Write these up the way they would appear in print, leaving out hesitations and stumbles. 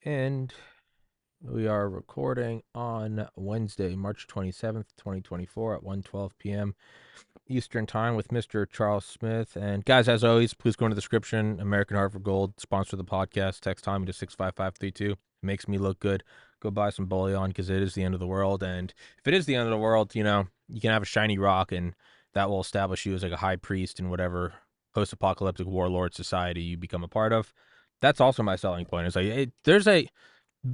And we are recording on Wednesday, March 27th, 2024 at 1:12 p.m. Eastern Time with Mr. Charles Smith. And guys, as always, please go into the description. American Harvard Gold, sponsor the podcast. Text time to 65532. It makes me look good. Go buy some bullion because it is the end of the world. And if it is the end of the world, you can have a shiny rock and that will establish you as like a high priest in whatever post-apocalyptic warlord society you become a part of. That's also my selling point. Is like there's a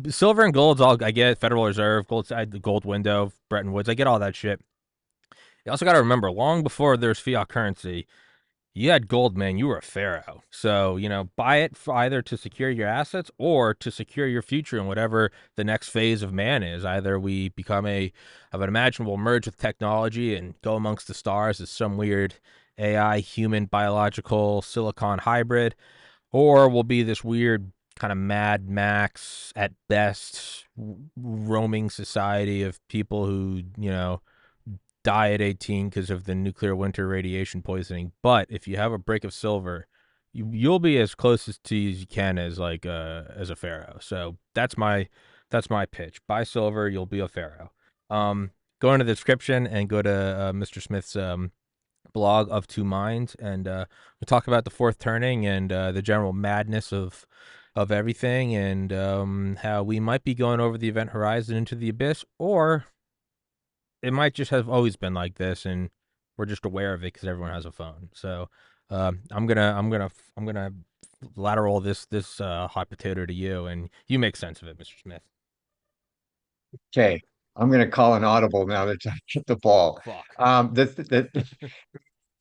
silver and gold's all I get. Federal Reserve, the gold window, Bretton Woods. I get all that shit. You also got to remember, long before there's fiat currency, you had gold, man. You were a pharaoh. So buy it either to secure your assets or to secure your future in whatever the next phase of man is. Either we become I would imagine we'll merge with technology and go amongst the stars as some weird AI, human, biological, silicon hybrid, or we'll be this weird kind of Mad Max at best roaming society of people who die at 18 because of the nuclear winter radiation poisoning. But if you have a break of silver, you'll be as close to as you can as as a pharaoh. So that's my pitch. Buy silver, you'll be a pharaoh. Go into the description and go to Mr. Smith's blog of Two Minds, and we talk about the fourth turning and the general madness of everything, and how we might be going over the event horizon into the abyss, or it might just have always been like this, and we're just aware of it because everyone has a phone. So I'm gonna lateral this hot potato to you, and you make sense of it, Mr. Smith. Okay, I'm going to call an audible now that I hit the ball. Fuck.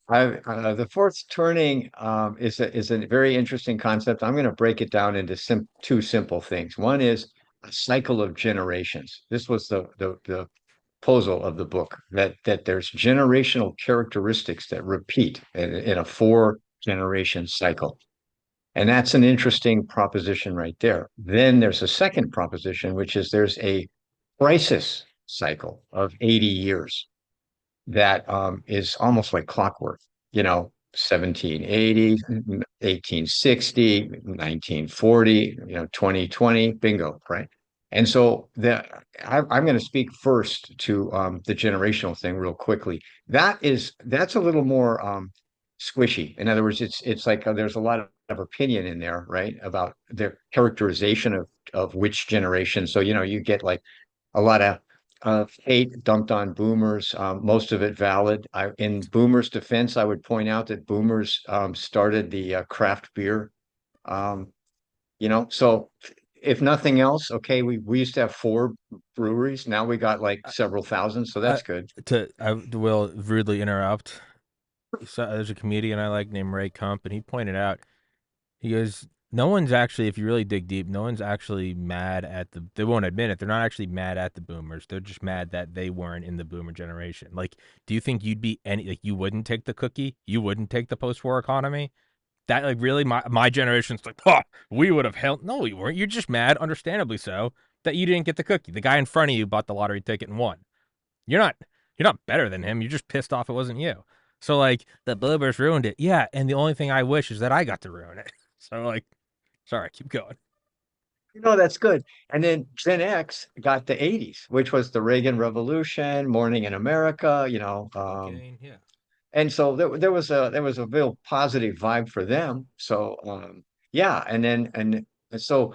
The fourth turning is a very interesting concept. I'm going to break it down into two simple things. One is a cycle of generations. This was the proposal of the book that there's generational characteristics that repeat in a four generation cycle. And that's an interesting proposition right there. Then there's a second proposition, which is there's a crisis cycle of 80 years that is almost like clockwork, 1780, 1860, 1940, 2020, bingo, right? And so I'm going to speak first to the generational thing real quickly. That's a little more squishy. In other words, it's like there's a lot of opinion in there, right, about the characterization of which generation. So you get like a lot of hate dumped on boomers, most of it valid. In boomers' defense, I would point out that boomers started the craft beer. Um, so if nothing else, okay, we used to have four breweries. Now we got like several thousand, so I, that's good. I will rudely interrupt. So there's a comedian I like named Ray Kump, and he pointed out, he goes, no one's actually, if you really dig deep, no one's actually mad at they won't admit it. They're not actually mad at the boomers. They're just mad that they weren't in the boomer generation. Like, do you think you'd be you wouldn't take the cookie? You wouldn't take the post war economy? That, like, really, my generation's like, oh, we would have held. No, we weren't. You're just mad, understandably so, that you didn't get the cookie. The guy in front of you bought the lottery ticket and won. You're not, you're not better than him. You're just pissed off it wasn't you. So, like, the boomers ruined it. Yeah, and the only thing I wish is that I got to ruin it. So, like, sorry, keep going. That's good. And then Gen X got the 80s, which was the Reagan Revolution, Morning in America, Cocaine, yeah. and so there was a real positive vibe for them. So yeah, and so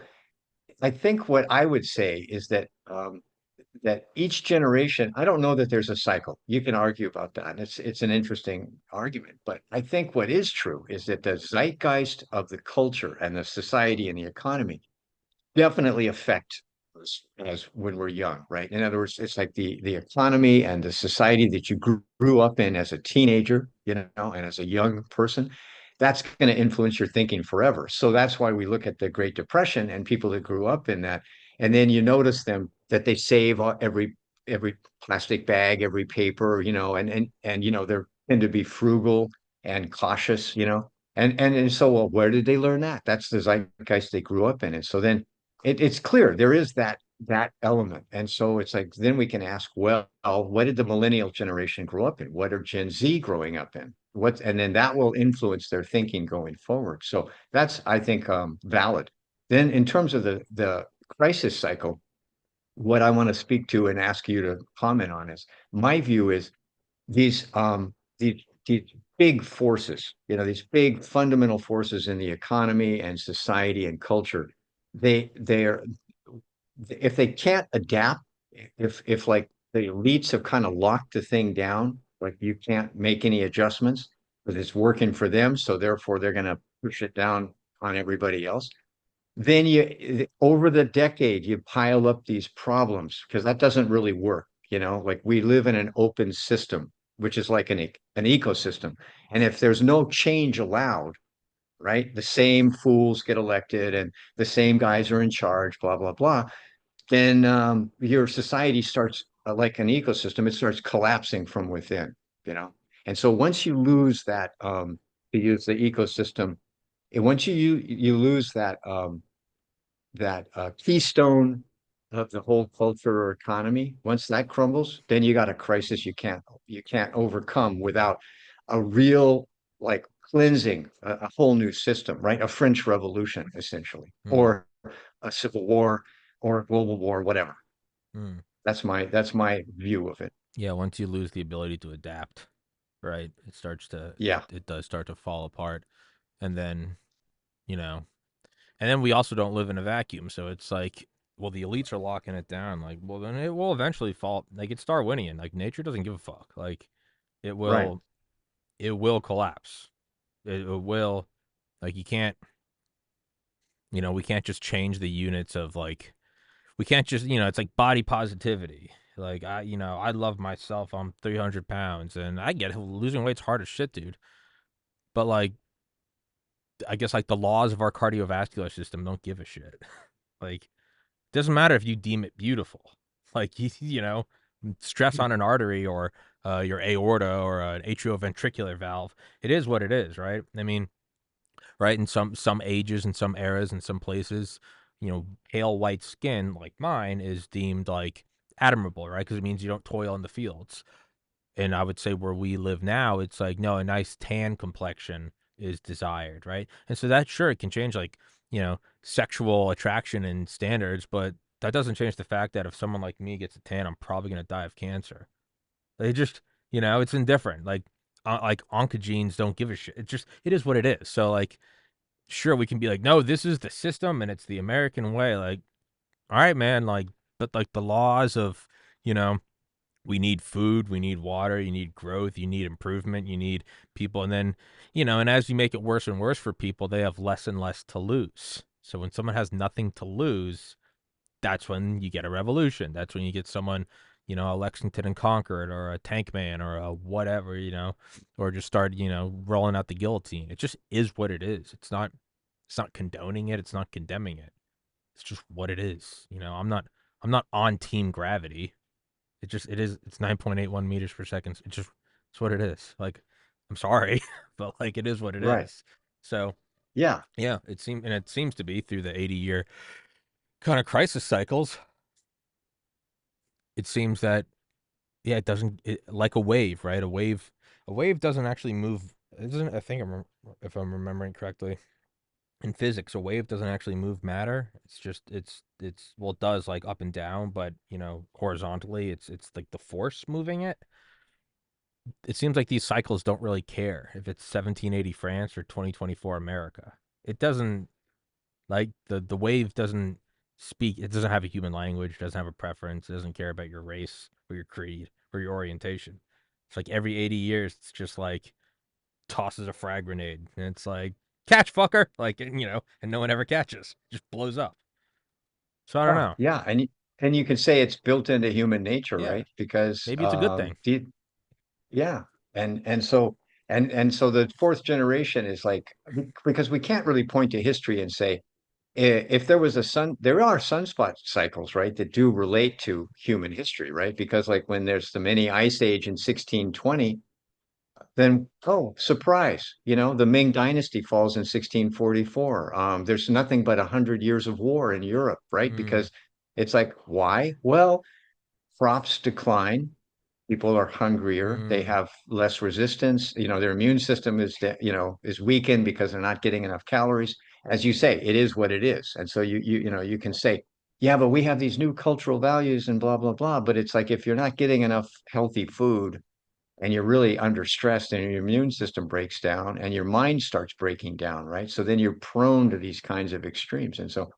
I think what I would say is that each generation, I don't know that there's a cycle. You can argue about that. It's an interesting argument, but I think what is true is that the zeitgeist of the culture and the society and the economy definitely affect us as when we're young, right? In other words, it's like the economy and the society that you grew up in as a teenager, and as a young person, that's going to influence your thinking forever. So that's why we look at the Great Depression and people that grew up in that, and then you notice them that they save every plastic bag, every paper, and they tend to be frugal and cautious, and so, well, where did they learn that? That's the zeitgeist they grew up in. And so then it's clear there is that element. And so it's like then we can ask, well, what did the millennial generation grow up in? What are Gen Z growing up in? And then that will influence their thinking going forward. So that's, I think, valid. Then in terms of the crisis cycle, what I want to speak to and ask you to comment on is my view is these big forces, these big fundamental forces in the economy and society and culture, they're if they can't adapt, if like the elites have kind of locked the thing down, like you can't make any adjustments, but it's working for them, so therefore they're going to push it down on everybody else. Then you over the decade you pile up these problems because that doesn't really work. Like we live in an open system, which is like an ecosystem. And if there's no change allowed, right, the same fools get elected and the same guys are in charge, blah, blah, blah, then your society starts like an ecosystem, it starts collapsing from within, you know. And so once you lose that, to use the ecosystem, and once you lose that keystone of the whole culture or economy, once that crumbles, then you got a crisis you can't overcome without a real like cleansing, a whole new system, right? A French Revolution, essentially, Mm, or a civil war or a global war, whatever. mm. That's my view of it. Yeah, once you lose the ability to adapt, right, it starts to Yeah, it does start to fall apart, and then you know, and then we also don't live in a vacuum, so it's like, well, the elites are locking it down, like, well, then it will eventually fall. Like it's Darwinian, like nature doesn't give a fuck, like it right. will it will collapse, it will, like you can't, we can't just change the units of like we can't just it's like body positivity. Like I love myself. I'm 300 pounds, and I get it, losing weight's hard as shit, dude. But like, I guess like the laws of our cardiovascular system don't give a shit. Like, it doesn't matter if you deem it beautiful. Like stress on an artery or your aorta or an atrioventricular valve. It is what it is, right? I mean, right? In some ages, in some eras, in some places, pale white skin like mine is deemed like admirable, right? Because it means you don't toil in the fields. And I would say where we live now, it's like no, a nice tan complexion is desired, right? And so that sure it can change like sexual attraction and standards, but that doesn't change the fact that if someone like me gets a tan, I'm probably gonna die of cancer. They just it's indifferent. Like oncogenes don't give a shit. It is what it is. So like sure we can be like, no, this is the system and it's the American way. Like, all right, man, like, but like the laws of, you know, we need food, we need water, you need growth, you need improvement, you need people. And then, and as you make it worse and worse for people, they have less and less to lose. So when someone has nothing to lose, that's when you get a revolution. That's when you get someone, a Lexington and Concord or a Tank Man or a whatever, or just start, rolling out the guillotine. It just is what it is. It's not condoning it. It's not condemning it. It's just what it is. I'm not on team gravity. It is. It's 9.81 meters per second. It's what it is. Like, I'm sorry, but like it is what it Right. is. So Yeah. yeah, it seems to be through the 80-year kind of crisis cycles. It seems that yeah, it doesn't like a wave, right? A wave doesn't actually move. It doesn't. I think if I'm remembering correctly, in physics, a wave doesn't actually move matter. It's just it's well, it does like up and down, but horizontally, it's like the force moving it. It seems like these cycles don't really care if it's 1780 France or 2024 America. It doesn't like the wave doesn't speak. It doesn't have a human language. It doesn't have a preference. It doesn't care about your race or your creed or your orientation. It's like every 80 years, it's just like tosses a frag grenade, and it's like catch fucker, like and no one ever catches. It just blows up. So I don't Yeah. know. Yeah. And you can say it's built into human nature, Yeah, right? Because maybe it's a good thing. yeah. And so the fourth generation is like, because we can't really point to history and say, if there was a there are sunspot cycles, right, that do relate to human history, right? Because like when there's the mini ice age in 1620, then oh, surprise, the Ming Dynasty falls in 1644. There's nothing but 100 years of war in Europe, right? Mm, Because it's like, why? Well, crops decline, people are hungrier, they mm. have less resistance, their immune system is weakened because they're not getting enough calories. As you say, it is what it is. And so you can say yeah, but we have these new cultural values and blah, blah, blah. But it's like if you're not getting enough healthy food and you're really under stress and your immune system breaks down and your mind starts breaking down, right? So then you're prone to these kinds of extremes. And so,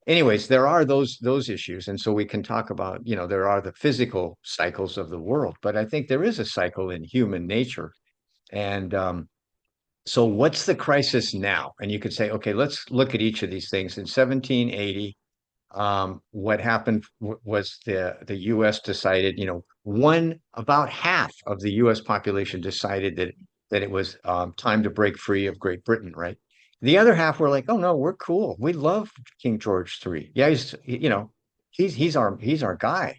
anyways, there are those issues. And so we can talk about, there are the physical cycles of the world, but I think there is a cycle in human nature. And so what's the crisis now? And you could say, okay, let's look at each of these things. In 1780, what happened was the U.S. decided, about half of the U.S. population decided that it was time to break free of Great Britain, right? The other half were like, oh no, we're cool. We love King George III. Yeah, he's our guy,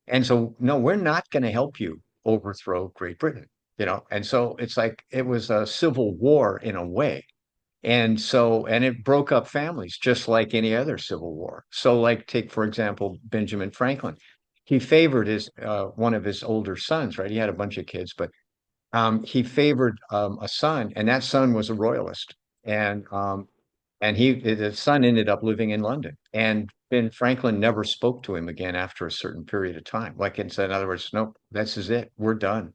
And so no, we're not going to help you overthrow Great Britain, And so it's like it was a civil war in a way. And it broke up families just like any other civil war. So, like, take, for example, Benjamin Franklin. He favored one of his older sons, right? He had a bunch of kids, but he favored a son, and that son was a royalist. And the son ended up living in London. And Ben Franklin never spoke to him again after a certain period of time. Like, in other words, nope, this is it. We're done.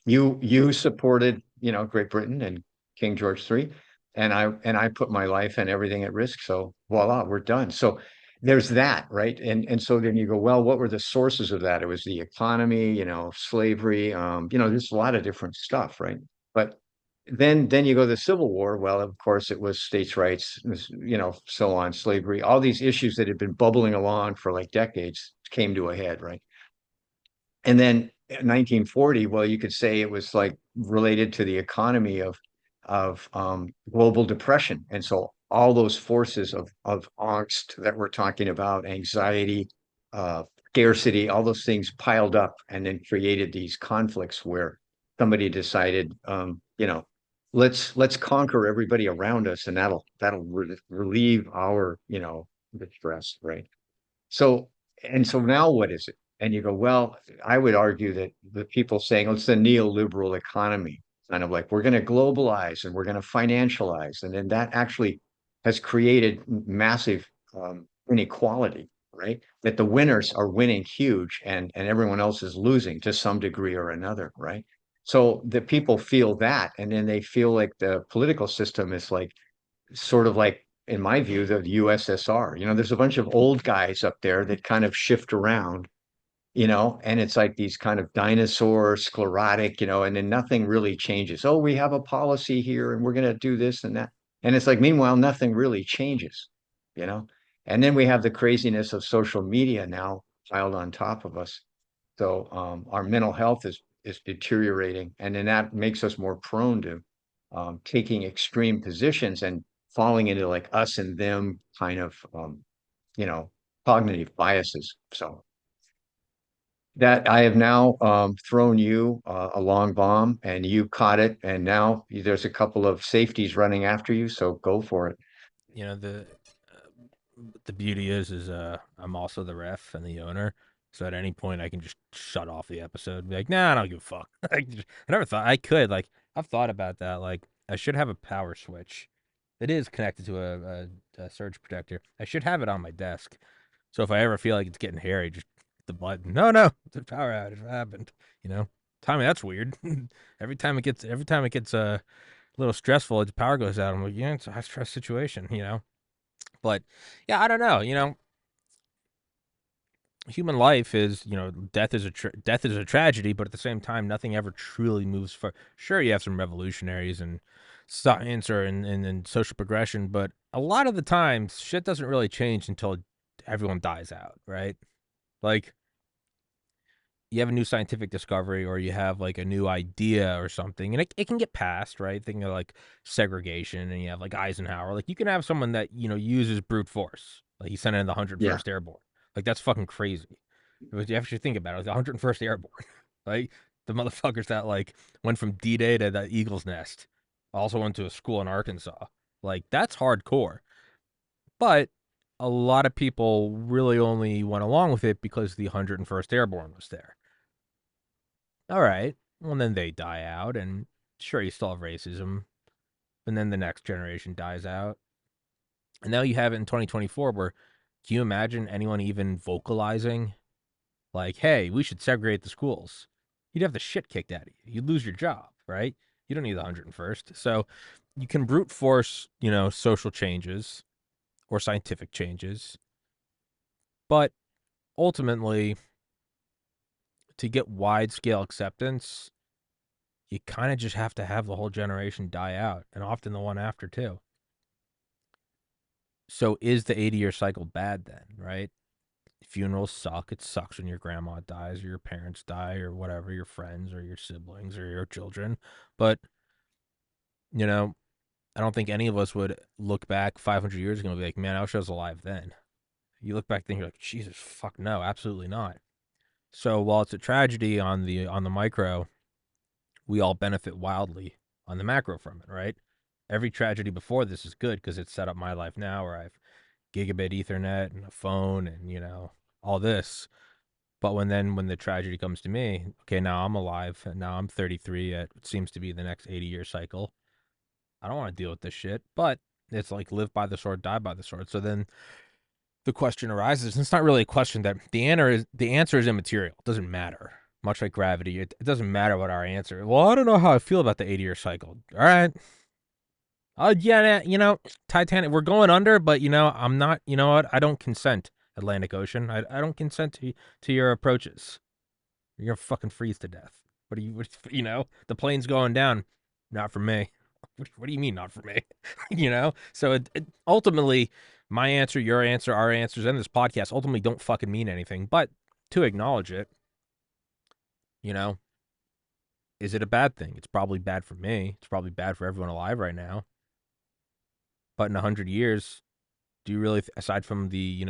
You supported, Great Britain and King George III, and I put my life and everything at risk. So voila, we're done. So there's that, right? And so then you go, well, what were the sources of that? It was the economy, slavery, there's a lot of different stuff, right? But then you go to the Civil War. Well, of course, it was states' rights, so on, slavery, all these issues that had been bubbling along for like decades came to a head, right? And then 1940, well, you could say it was like related to the economy of global depression. And so all those forces of angst that we're talking about, anxiety, uh, scarcity, all those things piled up and then created these conflicts where somebody decided, let's conquer everybody around us, and that'll relieve our, distress, right? So, and so now what is it? And you go, well, I would argue that the people saying, oh, it's the neoliberal economy, kind of like we're going to globalize and we're going to financialize. And then that actually has created massive inequality, right? That the winners are winning huge and everyone else is losing to some degree or another, right? So the people feel that, and then they feel like the political system is like sort of like, in my view, the USSR. There's a bunch of old guys up there that kind of shift around, and it's like these kind of dinosaur sclerotic, and then nothing really changes. Oh, we have a policy here and we're going to do this and that. And it's like, meanwhile, nothing really changes, you know? And then we have the craziness of social media now piled on top of us. So our mental health is deteriorating, and then that makes us more prone to taking extreme positions and falling into like us and them kind of you know cognitive biases. So that I have now thrown you a long bomb, and you caught it, and now there's a couple of safeties running after you. So go for it. You know the beauty is I'm also the ref and the owner. So at any point I can just shut off the episode and be like, nah, I don't give a fuck. I never thought I could. Like, I've thought about that. Like, I should have a power switch. It is connected to a surge protector. I should have it on my desk. So if I ever feel like it's getting hairy, just hit the button. No, it's a power outage. What happened? You know? Tommy, that's weird. every time it gets a little stressful, the power goes out. I'm like, yeah, it's a high stress situation. But yeah, I don't know. Human life is, death is a tragedy, but at the same time, nothing ever truly moves for. Sure, you have some revolutionaries and science or in social progression, but a lot of the times, shit doesn't really change until everyone dies out, right? Like, you have a new scientific discovery or you have like a new idea or something, and it can get passed, right? Think of like segregation, and you have like Eisenhower. Like, you can have someone that uses brute force, like he sent in the Yeah. 101st Airborne. Like, that's fucking crazy. But you actually think about it, like the 101st Airborne, like the motherfuckers that like went from D-Day to the Eagle's Nest, also went to a school in Arkansas. Like, that's hardcore. But a lot of people really only went along with it because the 101st Airborne was there. All right. Well, then they die out, and sure, you still have racism, and then the next generation dies out, and now you have it in 2024 where Can you imagine anyone even vocalizing like, hey, we should segregate the schools? You'd have the shit kicked out of you. You'd lose your job, right? You don't need the 101st. So you can brute force, social changes or scientific changes, but ultimately, to get wide scale acceptance, you kind of just have to have the whole generation die out, and often the one after too. So is the 80-year cycle bad then, right? Funerals suck. It sucks when your grandma dies or your parents die or whatever, your friends or your siblings or your children. But, you know, I don't think any of us would look back 500 years ago and be like, man, I wish I was alive then. You look back then, you're like, Jesus, fuck no, absolutely not. So while it's a tragedy on the micro, we all benefit wildly on the macro from it, right? Every tragedy before this is good because it's set up my life now where I've gigabit Ethernet and a phone and all this. But when the tragedy comes to me, okay, now I'm alive and now I'm 33 at what seems to be the next 80-year cycle. I don't want to deal with this shit, but it's like live by the sword, die by the sword. So then the question arises, and it's not really a question that the answer is immaterial. It doesn't matter. Much like gravity, it doesn't matter what our answer. Well, I don't know how I feel about the 80-year cycle. All right. Yeah, Titanic, we're going under, but I'm not. You know what? I don't consent. Atlantic Ocean. I don't consent to your approaches. You're gonna fucking freeze to death. The plane's going down. Not for me. What do you mean, not for me? So ultimately, my answer, your answer, our answers, and this podcast ultimately don't fucking mean anything. But to acknowledge it, you know, is it a bad thing? It's probably bad for me. It's probably bad for everyone alive right now. But in 100 years, do you really, aside from the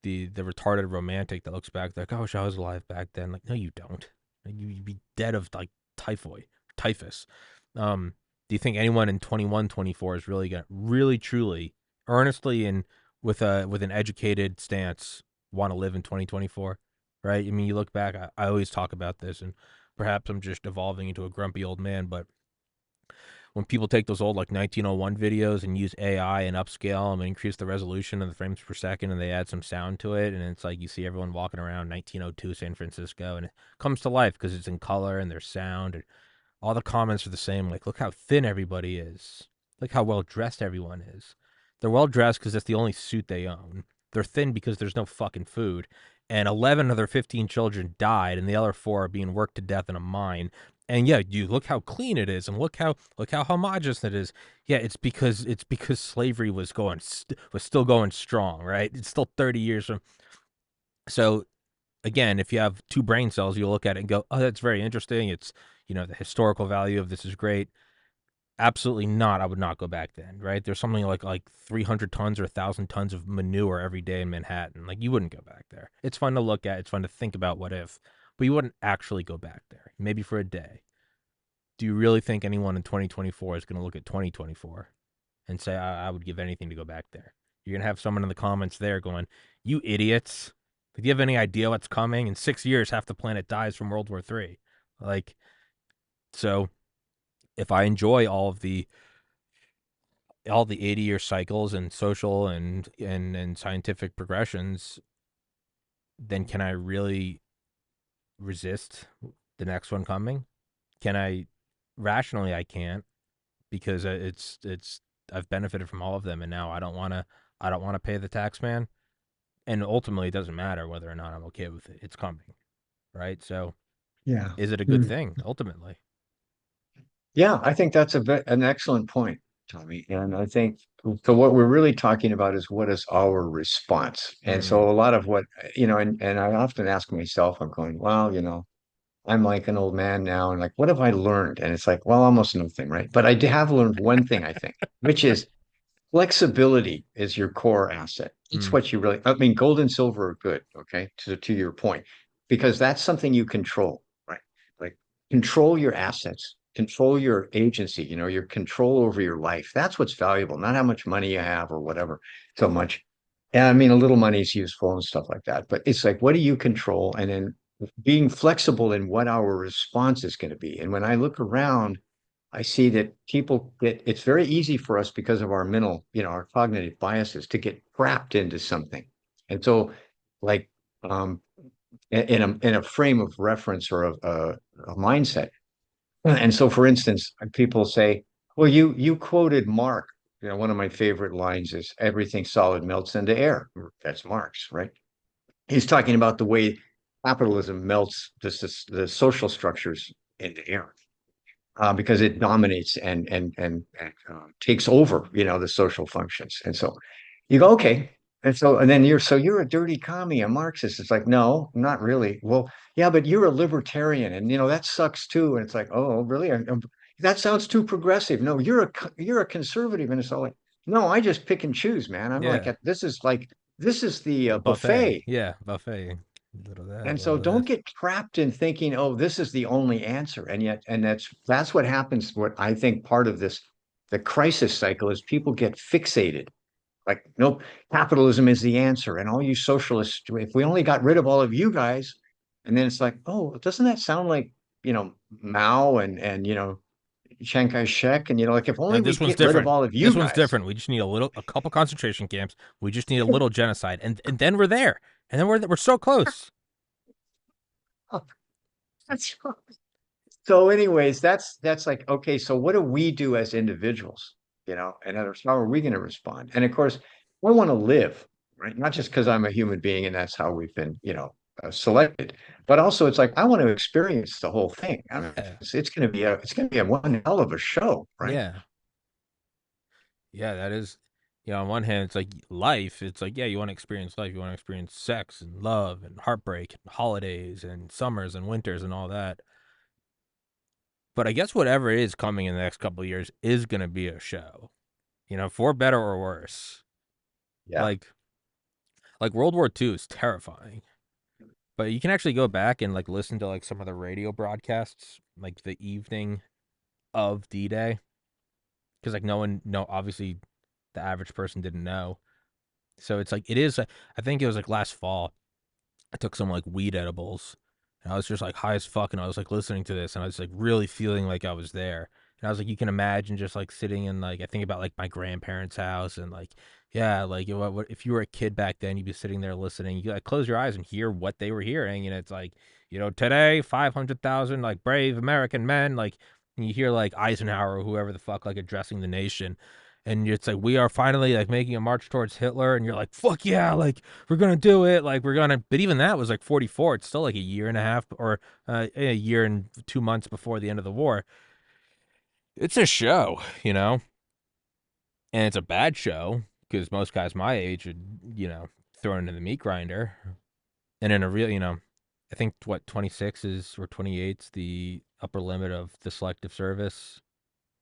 retarded romantic that looks back like, oh, I wish I was alive back then. Like, no, you don't. Like, you'd be dead of like typhus. Do you think anyone in 21, 24 is really gonna really truly, earnestly, and with an educated stance want to live in 2024? Right? I mean, you look back. I always talk about this, and perhaps I'm just evolving into a grumpy old man, but when people take those old like 1901 videos and use AI and upscale them and increase the resolution and the frames per second and they add some sound to it and it's like you see everyone walking around 1902 San Francisco and it comes to life because it's in color and there's sound and all the comments are the same. Like, look how thin everybody is. Look how well dressed everyone is. They're well dressed because that's the only suit they own. They're thin because there's no fucking food. And 11 of their 15 children died, and the other four are being worked to death in a mine. And yeah, you look how clean it is, and look how homogenous it is. Yeah, it's because slavery was still going strong, right? It's still 30 years from. So again, if you have two brain cells, you'll look at it and go, "Oh, that's very interesting. It's the historical value of this is great." Absolutely not. I would not go back then, right? There's something like 300 tons or 1,000 tons of manure every day in Manhattan. Like you wouldn't go back there. It's fun to look at. It's fun to think about what if, but you wouldn't actually go back there. Maybe for a day. Do you really think anyone in 2024 is going to look at 2024 and say, I would give anything to go back there? You're going to have someone in the comments there going, you idiots. Do you have any idea what's coming? In 6 years, half the planet dies from World War III. Like, so if I enjoy all the 80-year cycles and social and scientific progressions, then can I really resist the next one coming? Can I rationally? I can't because it's I've benefited from all of them, and now I don't want to pay the tax man. And ultimately, it doesn't matter whether or not I'm okay with it. It's coming, right? So, Yeah. is it a good Mm. thing ultimately? Yeah, I think that's an excellent point, Tommy. And I think so. What we're really talking about is what is our response. And Mm, so a lot of what, and I often ask myself, I'm going, well, I'm like an old man now, and like, what have I learned? And it's like, well, almost nothing, right? But have learned one thing, I think, which is flexibility is your core asset. It's mm, what you really, I mean, gold and silver are good, okay, to your point, because that's something you control, right? Like control your assets, control your agency, your control over your life. That's what's valuable, not how much money you have or whatever so much. And I mean, a little money is useful and stuff like that, but it's like, what do you control? And then being flexible in what our response is going to be. And when I look around, I see that people get, it's very easy for us because of our mental, our cognitive biases to get trapped into something. And so like um in a frame of reference or a mindset. And so for instance, people say, well, you quoted Mark. One of my favorite lines is everything solid melts into air. That's Marx, right? He's talking about the way capitalism melts the social structures into air because it dominates and takes over, the social functions. And so you go, okay. And then you're a dirty commie, a Marxist. It's like, no, not really. Well, yeah, but you're a libertarian, and that sucks too. And it's like, oh, really? That sounds too progressive. No, you're a conservative, and it's all like, no, I just pick and choose, man. I'm like, Yeah. this is the A buffet. buffet. Yeah, buffet. A little of that, a And so little of don't this. get trapped in thinking, oh, this is the only answer. And yet, and that's what happens. What I think part of this, the crisis cycle is people get fixated. Like, nope, capitalism is the answer. And all you socialists, if we only got rid of all of you guys, and then it's like, oh, doesn't that sound like, Mao and Chiang Kai-shek? And like if Now only we this one's get rid of different. all of you This one's guys. different. We just need a couple concentration camps. We just need a little genocide, and then we're there. And then we're so close. That's So, anyways, that's like, okay, so what do we do as individuals? And others, how are we going to respond? And of course, I want to live, right? Not just because I'm a human being and that's how we've been, selected, but also it's like I want to experience the whole thing. I mean, Yeah, it's going to be a one hell of a show, right? yeah, yeah. That is, on one hand, it's like life. It's like, yeah, you want to experience life. You want to experience sex and love and heartbreak and holidays and summers and winters and all that. But I guess whatever is coming in the next couple of years is going to be a show. For better or worse. Yeah. Like World War II is terrifying. But you can actually go back and like listen to like some of the radio broadcasts, like the evening of D-Day, because like no, obviously the average person didn't know. So it's like it is. I think it was like last fall. I took some like weed edibles, and I was just like high as fuck, and I was like listening to this, and I was like really feeling like I was there. And I was like, you can imagine just like sitting in like I think about like my grandparents' house, and like yeah, like if you were a kid back then, you'd be sitting there listening. You like close your eyes and hear what they were hearing, and it's like today 500,000 like brave American men, like and you hear like Eisenhower or whoever the fuck like addressing the nation. And it's like we are finally like making a march towards Hitler, and you're like, fuck yeah, like we're gonna do it, like we're gonna. But even that was like 44. It's still like a year and a half or a year and 2 months before the end of the war. It's a show, and it's a bad show because most guys my age would, thrown into the meat grinder, and in a real, I think what 26 is or 28's the upper limit of the selective service.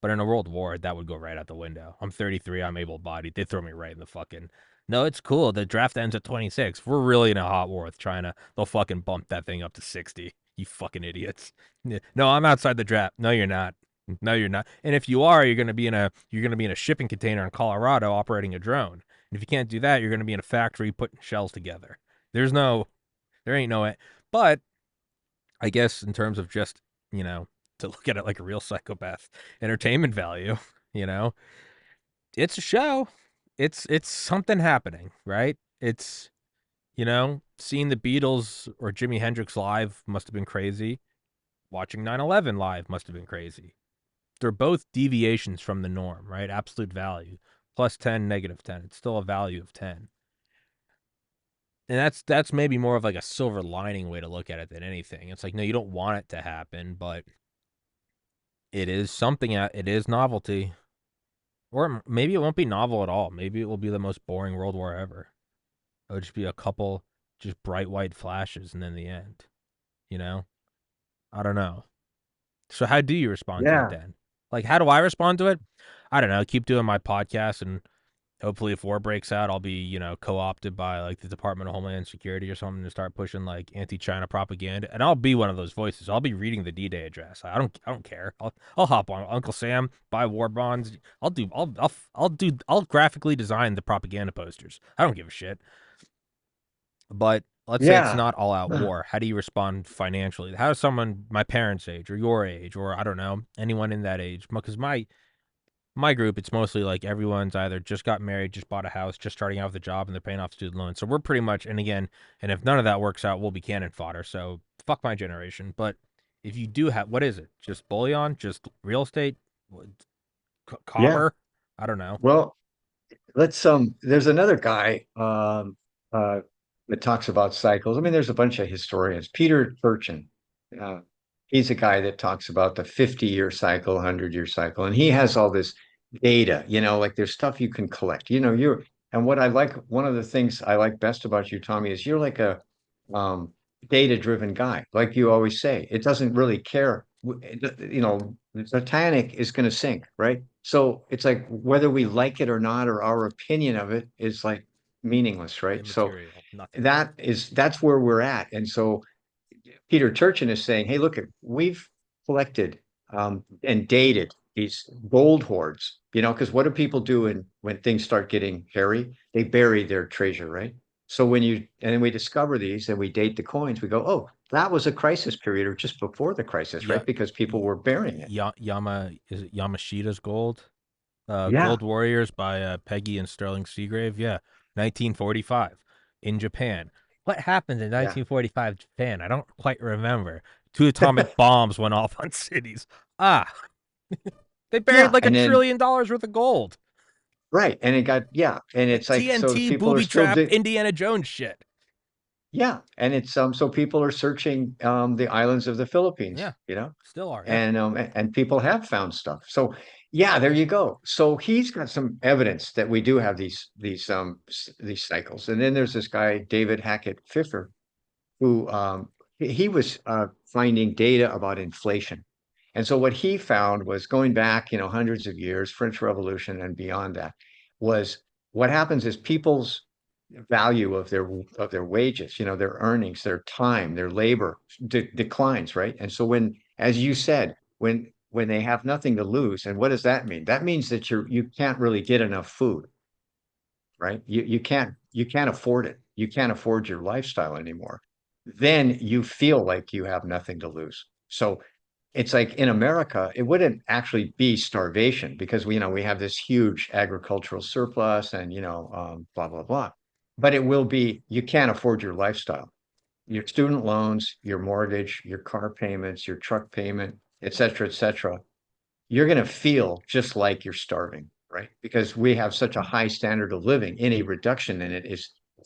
But in a world war, that would go right out the window. I'm 33. I'm able-bodied. They throw me right in the fucking. No, it's cool. The draft ends at 26. We're really in a hot war with China. They'll fucking bump that thing up to 60. You fucking idiots. No, I'm outside the draft. No, you're not. No, you're not. And if you are, you're gonna be in a shipping container in Colorado operating a drone. And if you can't do that, you're gonna be in a factory putting shells together. There's no, there ain't no. But I guess in terms of just, you know, to look at it like a real psychopath, entertainment value, you know, it's a show. It's something happening, right? It's, seeing the Beatles or Jimi Hendrix live must have been crazy. Watching 9/11 live must have been crazy. They're both deviations from the norm, right? Absolute value. Plus 10, negative 10. It's still a value of 10. And that's maybe more of like a silver lining way to look at it than anything. It's like, no, you don't want it to happen, but it is something. It is novelty, or maybe it won't be novel at all. Maybe it will be the most boring World War ever. It'll just be a couple just bright white flashes, and then the end. You know, I don't know. So how do you respond to it Yeah. then? Like, how do I respond to it? I don't know. Keep doing my podcast, and hopefully, if war breaks out, I'll be co-opted by like the Department of Homeland Security or something to start pushing like anti-China propaganda, and I'll be one of those voices. I'll be reading the D-Day address. I don't care. I'll hop on Uncle Sam, buy war bonds. I'll graphically design the propaganda posters. I don't give a shit. But let's say it's Yeah. not all out war. How do you respond financially? How does someone my parents' age or your age or I don't know anyone in that age? Because my group, it's mostly like everyone's either just got married, just bought a house, just starting out with a job, and they're paying off student loans. So we're pretty much, and again, and if none of that works out, we'll be cannon fodder. So fuck my generation. But if you do have, what is it? Just bullion? Just real estate? Yeah. Copper? I don't know. Well, let's there's another guy that talks about cycles. I mean, there's a bunch of historians. Peter Turchin, uh, he's a guy that talks about the 50-year cycle, 100-year cycle, and he has all this data, like there's stuff you can collect. And what I like, one of the things I like best about you, Tommy, is you're like a um data-driven guy. Like you always say, it doesn't really care. The Titanic is going to sink, right? So it's like whether we like it or not, or our opinion of it is like meaningless, right? So Immaterial. Nothing. that's where we're at. And so Peter Turchin is saying, hey, look, we've collected and dated these gold hoards, because what do people do when things start getting hairy? They bury their treasure, right? So and then we discover these and we date the coins, we go, oh, that was a crisis period or just before the crisis, Yeah. right? Because people were burying it. Is it Yamashita's Gold? Yeah, Gold Warriors by Peggy and Sterling Seagrave. Yeah, 1945 in Japan. What happened in yeah. 1945 Japan? I don't quite remember. Two atomic bombs went off on cities. Ah, they buried Yeah. like a And then, $1 trillion worth of gold. right. And it got, yeah. And it's like, so TNT people are booby still, trap Indiana Jones shit. yeah. And it's, so people are searching, the islands of the Yeah, Philippines, still are. Yeah. and people have found stuff. So yeah, there you go. So he's got some evidence that we do have these cycles. And then there's this guy, David Hackett Pfeffer, who he was finding data about inflation. And so what he found was going back, hundreds of years, French Revolution and beyond that, was what happens is people's value of their wages, their earnings, their time, their labor declines, right? And so as you said, when they have nothing to lose, and what does that mean? That means that you can't really get enough food, right? You can't afford it. You can't afford your lifestyle anymore. Then you feel like you have nothing to lose. So it's like in America, it wouldn't actually be starvation because we have this huge agricultural surplus and blah blah blah. But it will be you can't afford your lifestyle, your student loans, your mortgage, your car payments, your truck payment, et cetera, et cetera. You're going to feel just like you're starving, right? Because we have such a high standard of living. Any reduction in it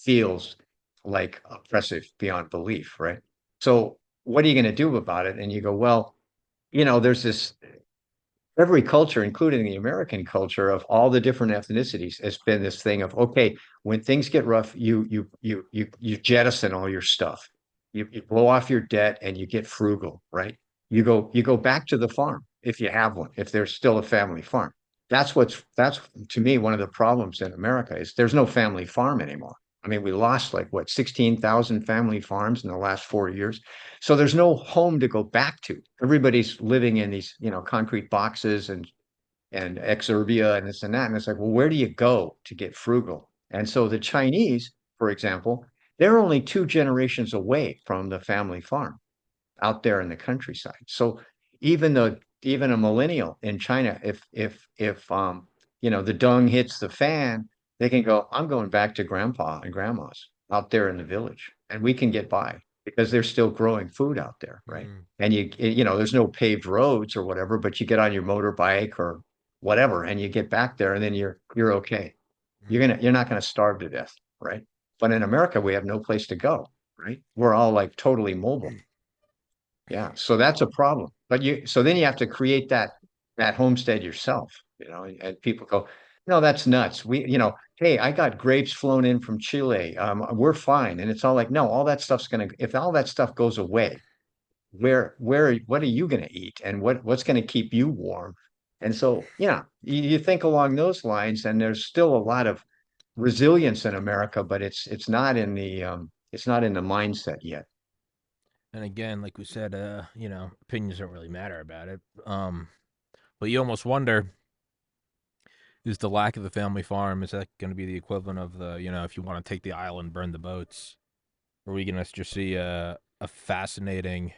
feels like oppressive beyond belief, right? So what are you going to do about it? And you go, well, there's this every culture, including the American culture of all the different ethnicities, has been this thing of okay, when things get rough, you jettison all your stuff. You blow off your debt and you get frugal, right? You go back to the farm if you have one, if there's still a family farm. That's to me one of the problems in America is there's no family farm anymore. I mean, we lost like what 16,000 family farms in the last 4 years. So there's no home to go back to. Everybody's living in these, concrete boxes and exurbia and this and that. And it's like, well, where do you go to get frugal? And so the Chinese, for example, they're only 2 generations away from the family farm out there in the countryside. So even a millennial in China, if the dung hits the fan, they can go, I'm going back to grandpa and grandma's out there in the village, and we can get by because they're still growing food out there, right? Mm. And there's no paved roads or whatever, but you get on your motorbike or whatever, and you get back there, and then you're okay. Mm. You're not gonna starve to death, right? But in America, we have no place to go, right? We're all like totally mobile. Yeah, so that's a problem. So then you have to create that homestead yourself, and people go, no, that's nuts. Hey, I got grapes flown in from Chile. We're fine. And it's all like, no, all that stuff's if all that stuff goes away, what are you gonna eat? And what's gonna keep you warm? And so, yeah, you think along those lines, and there's still a lot of resilience in America, but it's not in the mindset yet. And again, like we said, opinions don't really matter about it. But you almost wonder, is the lack of the family farm, is that going to be the equivalent of if you want to take the island, burn the boats? Or are we gonna just see a fascinating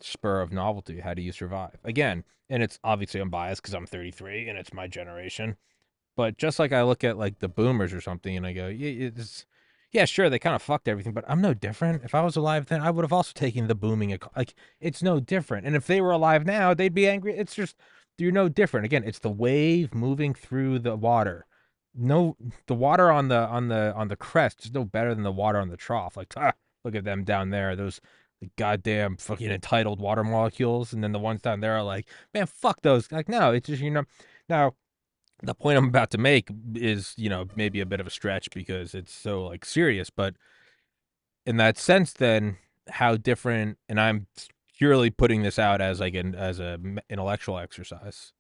spur of novelty? How do you survive? Again, and it's obviously unbiased because I'm 33 and it's my generation. But just like I look at like the boomers or something and I go, yeah, yeah, sure, they kind of fucked everything, but I'm no different. If I was alive then, I would have also taken the booming. Like, it's no different. And if they were alive now, they'd be angry. It's just, you're no different. Again, it's the wave moving through the water. No, the water on the crest is no better than the water on the trough. Like, look at them down there. Those goddamn fucking entitled water molecules. And then the ones down there are like, man, fuck those. Like, no, it's just, now the point I'm about to make is, maybe a bit of a stretch because it's so like serious, but in that sense, then how different, and I'm purely putting this out as like as a intellectual exercise.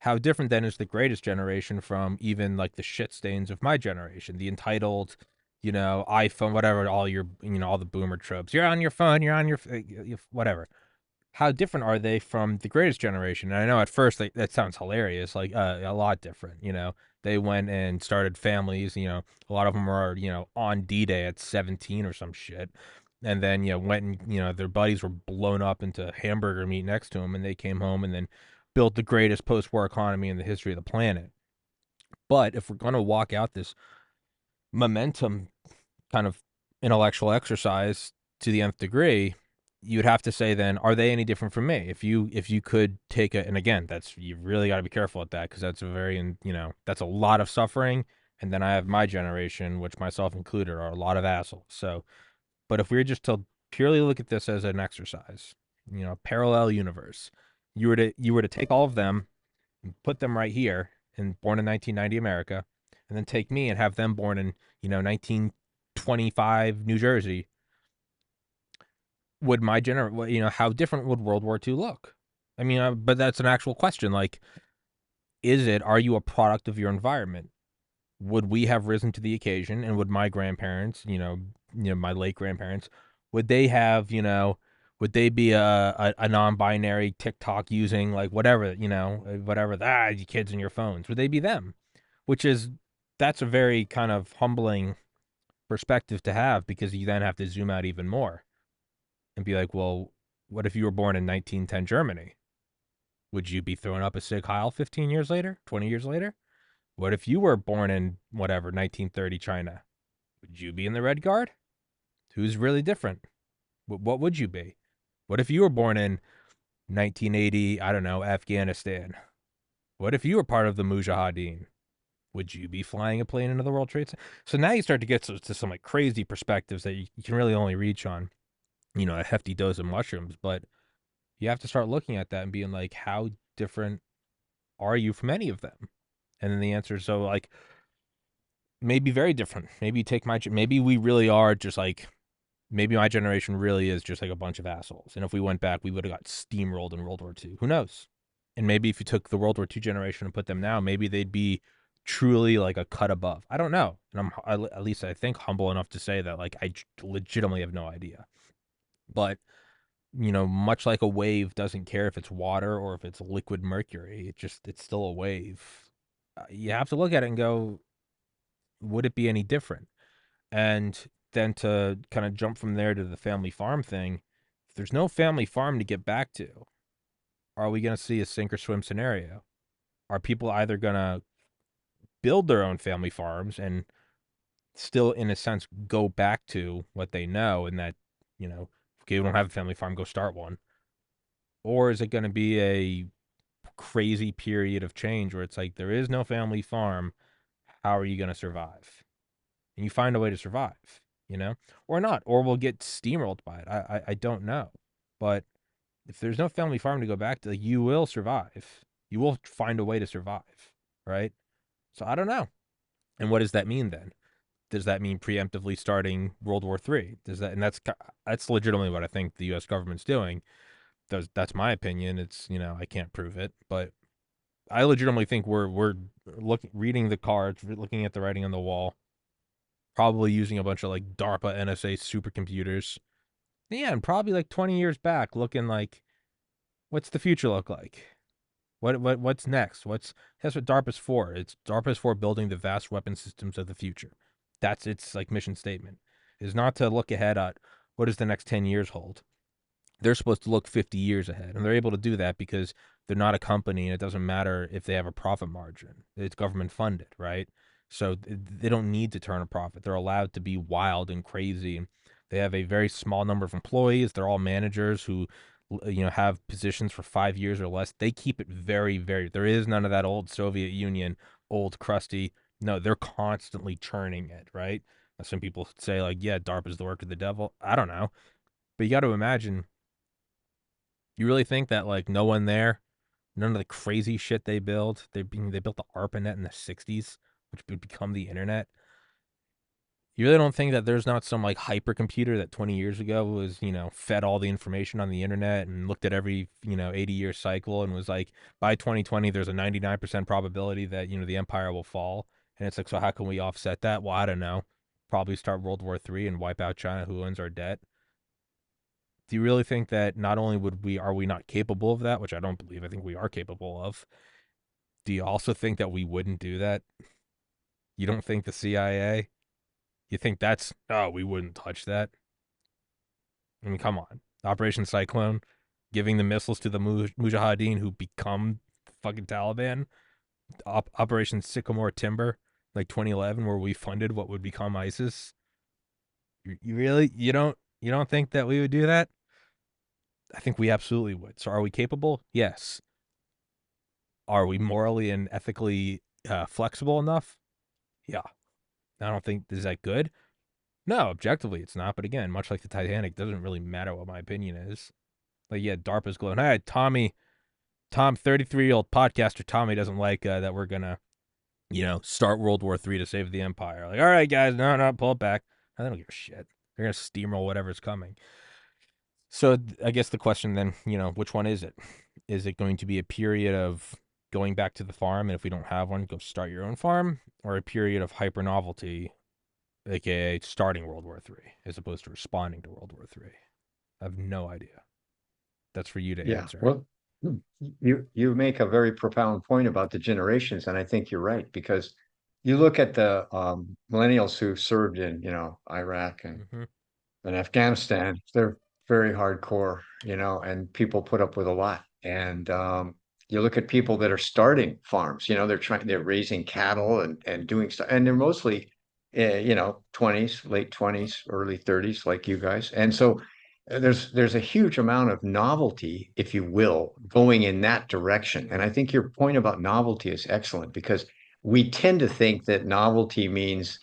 How different then is the greatest generation from even like the shit stains of my generation, the entitled, iPhone, whatever, all your, all the boomer tropes. You're on your phone, you're on your, whatever. How different are they from the greatest generation? And I know at first that sounds hilarious, like a lot different. They went and started families. A lot of them are on D-Day at 17 or some shit, and then went and their buddies were blown up into hamburger meat next to them, and they came home and then built the greatest post-war economy in the history of the planet. But if we're gonna walk out this momentum kind of intellectual exercise to the nth degree, you'd have to say then, are they any different from me? If you could take a, and again, that's, you really got to be careful with that because that's a very, that's a lot of suffering. And then I have my generation, which myself included, are a lot of assholes. So, but if we were just to purely look at this as an exercise, parallel universe, you were to take all of them and put them right here and born in 1990 America, and then take me and have them born in 1925 New Jersey. Would my gener how different would World War II look? I mean, but that's an actual question. Like, are you a product of your environment? Would we have risen to the occasion, and would my grandparents, my late grandparents, would they have, would they be a non-binary TikTok using, like, whatever, whatever, you kids and your phones? Would they be them? Which is, that's a very kind of humbling perspective to have, because you then have to zoom out even more and be like, well, what if you were born in 1910 Germany? Would you be throwing up a Sig Heil 15 years later, 20 years later? What if you were born in whatever 1930 China? Would you be in the Red Guard? Who's really different? What would you be? What if you were born in 1980, I don't know, Afghanistan? What if you were part of the Mujahideen? Would you be flying a plane into the World Trade Center? So now you start to get to some like crazy perspectives that you can really only reach on, a hefty dose of mushrooms. But you have to start looking at that and being like, how different are you from any of them? And then the answer is, so like, maybe very different. Maybe you take maybe we really are just like, maybe my generation really is just like a bunch of assholes. And if we went back, we would have got steamrolled in World War II. Who knows? And maybe if you took the World War II generation and put them now, maybe they'd be truly like a cut above. I don't know. And at least I think humble enough to say that like I legitimately have no idea. But much like a wave doesn't care if it's water or if it's liquid mercury, it's still a wave. You have to look at it and go, would it be any different? And then to kind of jump from there to the family farm thing, if there's no family farm to get back to, are we going to see a sink or swim scenario? Are people either going to build their own family farms and still, in a sense, go back to what they know, and that, okay, we don't have a family farm, go start one? Or is it going to be a crazy period of change where it's like, there is no family farm. How are you going to survive? And you find a way to survive, or not, or we'll get steamrolled by it. I don't know. But if there's no family farm to go back to, you will survive. You will find a way to survive, right? So I don't know. And what does that mean then? Does that mean preemptively starting World War III? Does that, and that's legitimately what I think the U.S. government's doing. That's my opinion. It's, I can't prove it, but I legitimately think we're reading the cards, looking at the writing on the wall, probably using a bunch of like DARPA NSA supercomputers. Yeah, and probably like 20 years back, looking like, what's the future look like? What's next? That's what DARPA's for. DARPA's for building the vast weapon systems of the future. That's its like mission statement. is not to look ahead at what does the next 10 years hold. They're supposed to look 50 years ahead, and they're able to do that because they're not a company, and it doesn't matter if they have a profit margin. It's government funded, right? So they don't need to turn a profit. They're allowed to be wild and crazy. They have a very small number of employees. They're all managers who, have positions for 5 years or less. They keep it very, very. There is none of that old Soviet Union, old crusty. No, they're constantly churning it, right? Some people say like, yeah, DARPA is the work of the devil. I don't know, but you got to imagine, you really think that like no one there, none of the crazy shit they built the ARPANET in the '60s, which would become the internet. You really don't think that there's not some like hypercomputer that 20 years ago was, fed all the information on the internet and looked at every, 80-year cycle and was like, by 2020, there's a 99% probability that, the empire will fall. And it's like, so how can we offset that? Well, I don't know. Probably start World War III and wipe out China, who owns our debt. Do you really think that not only are we not capable of that, which I don't believe, I think we are capable of. Do you also think that we wouldn't do that? You don't think the CIA? You think we wouldn't touch that? I mean, come on. Operation Cyclone, giving the missiles to the Mujahideen who become fucking Taliban. Operation Sycamore Timber, like 2011, where we funded what would become ISIS. You really, you don't think that we would do that? I think we absolutely would. So are we capable? Yes. Are we morally and ethically flexible enough? Yeah. I don't think, is that good? No, objectively it's not. But again, much like the Titanic, doesn't really matter what my opinion is. Like, yeah, DARPA's glowing. Hey, Tom, 33-year-old podcaster Tommy doesn't like that we're gonna, start World War III to save the empire. Like, all right, guys, no, no, pull it back. I don't give a shit. They're gonna steamroll whatever's coming. So I guess the question then, which one is it? Is it going to be a period of going back to the farm, and if we don't have one, go start your own farm, or a period of hyper novelty, aka starting World War III, as opposed to responding to World War III? I have no idea. That's for you to Yeah, answer. well, you make a very profound point about the generations, and I think you're right because you look at the millennials who served in, Iraq Mm-hmm. and Afghanistan, they're very hardcore, and people put up with a lot. And you look at people that are starting farms, they're raising cattle and doing stuff, and they're mostly, 20s, late 20s, early 30s, like you guys. And so there's a huge amount of novelty, if you will, going in that direction. And I think your point about novelty is excellent because we tend to think that novelty means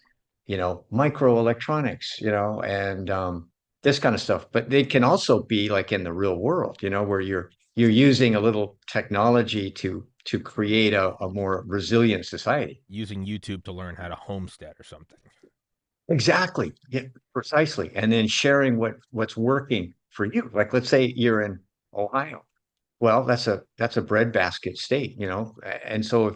microelectronics, and this kind of stuff. But they can also be like in the real world, where you're using a little technology to create a more resilient society. Using YouTube to learn how to homestead or something. Exactly. Yeah, precisely. And then sharing what's working for you. Like let's say you're in Ohio. Well, that's a breadbasket state, And so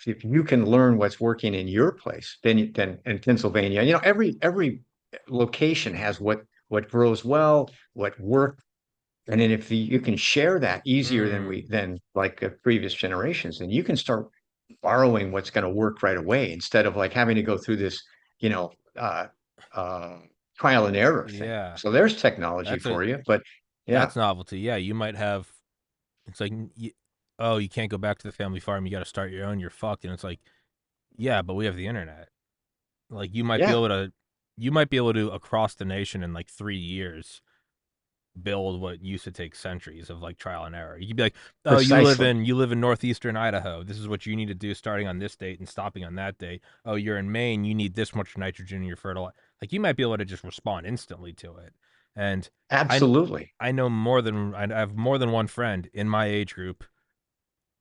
if you can learn what's working in your place, then in Pennsylvania, every location has what grows well, what work, and then if you can share that easier than Mm, than like previous generations, then you can start borrowing what's going to work right away instead of like having to go through this, you know, uh, uh, trial and error thing. yeah, So there's technology that's a for you, but yeah, that's novelty. Yeah, you might have. It's like, oh, you can't go back to the family farm. You got to start your own. You're fucked. And it's like, yeah, but we have the internet. Like yeah, you might be able to across the nation in like 3 years build what used to take centuries of like trial and error. You could be like, oh, precisely, you live in northeastern Idaho. This is what you need to do starting on this date and stopping on that date. Oh, you're in Maine. You need this much nitrogen in your fertilizer. Like you might be able to just respond instantly to it. And I absolutely. I have more than one friend in my age group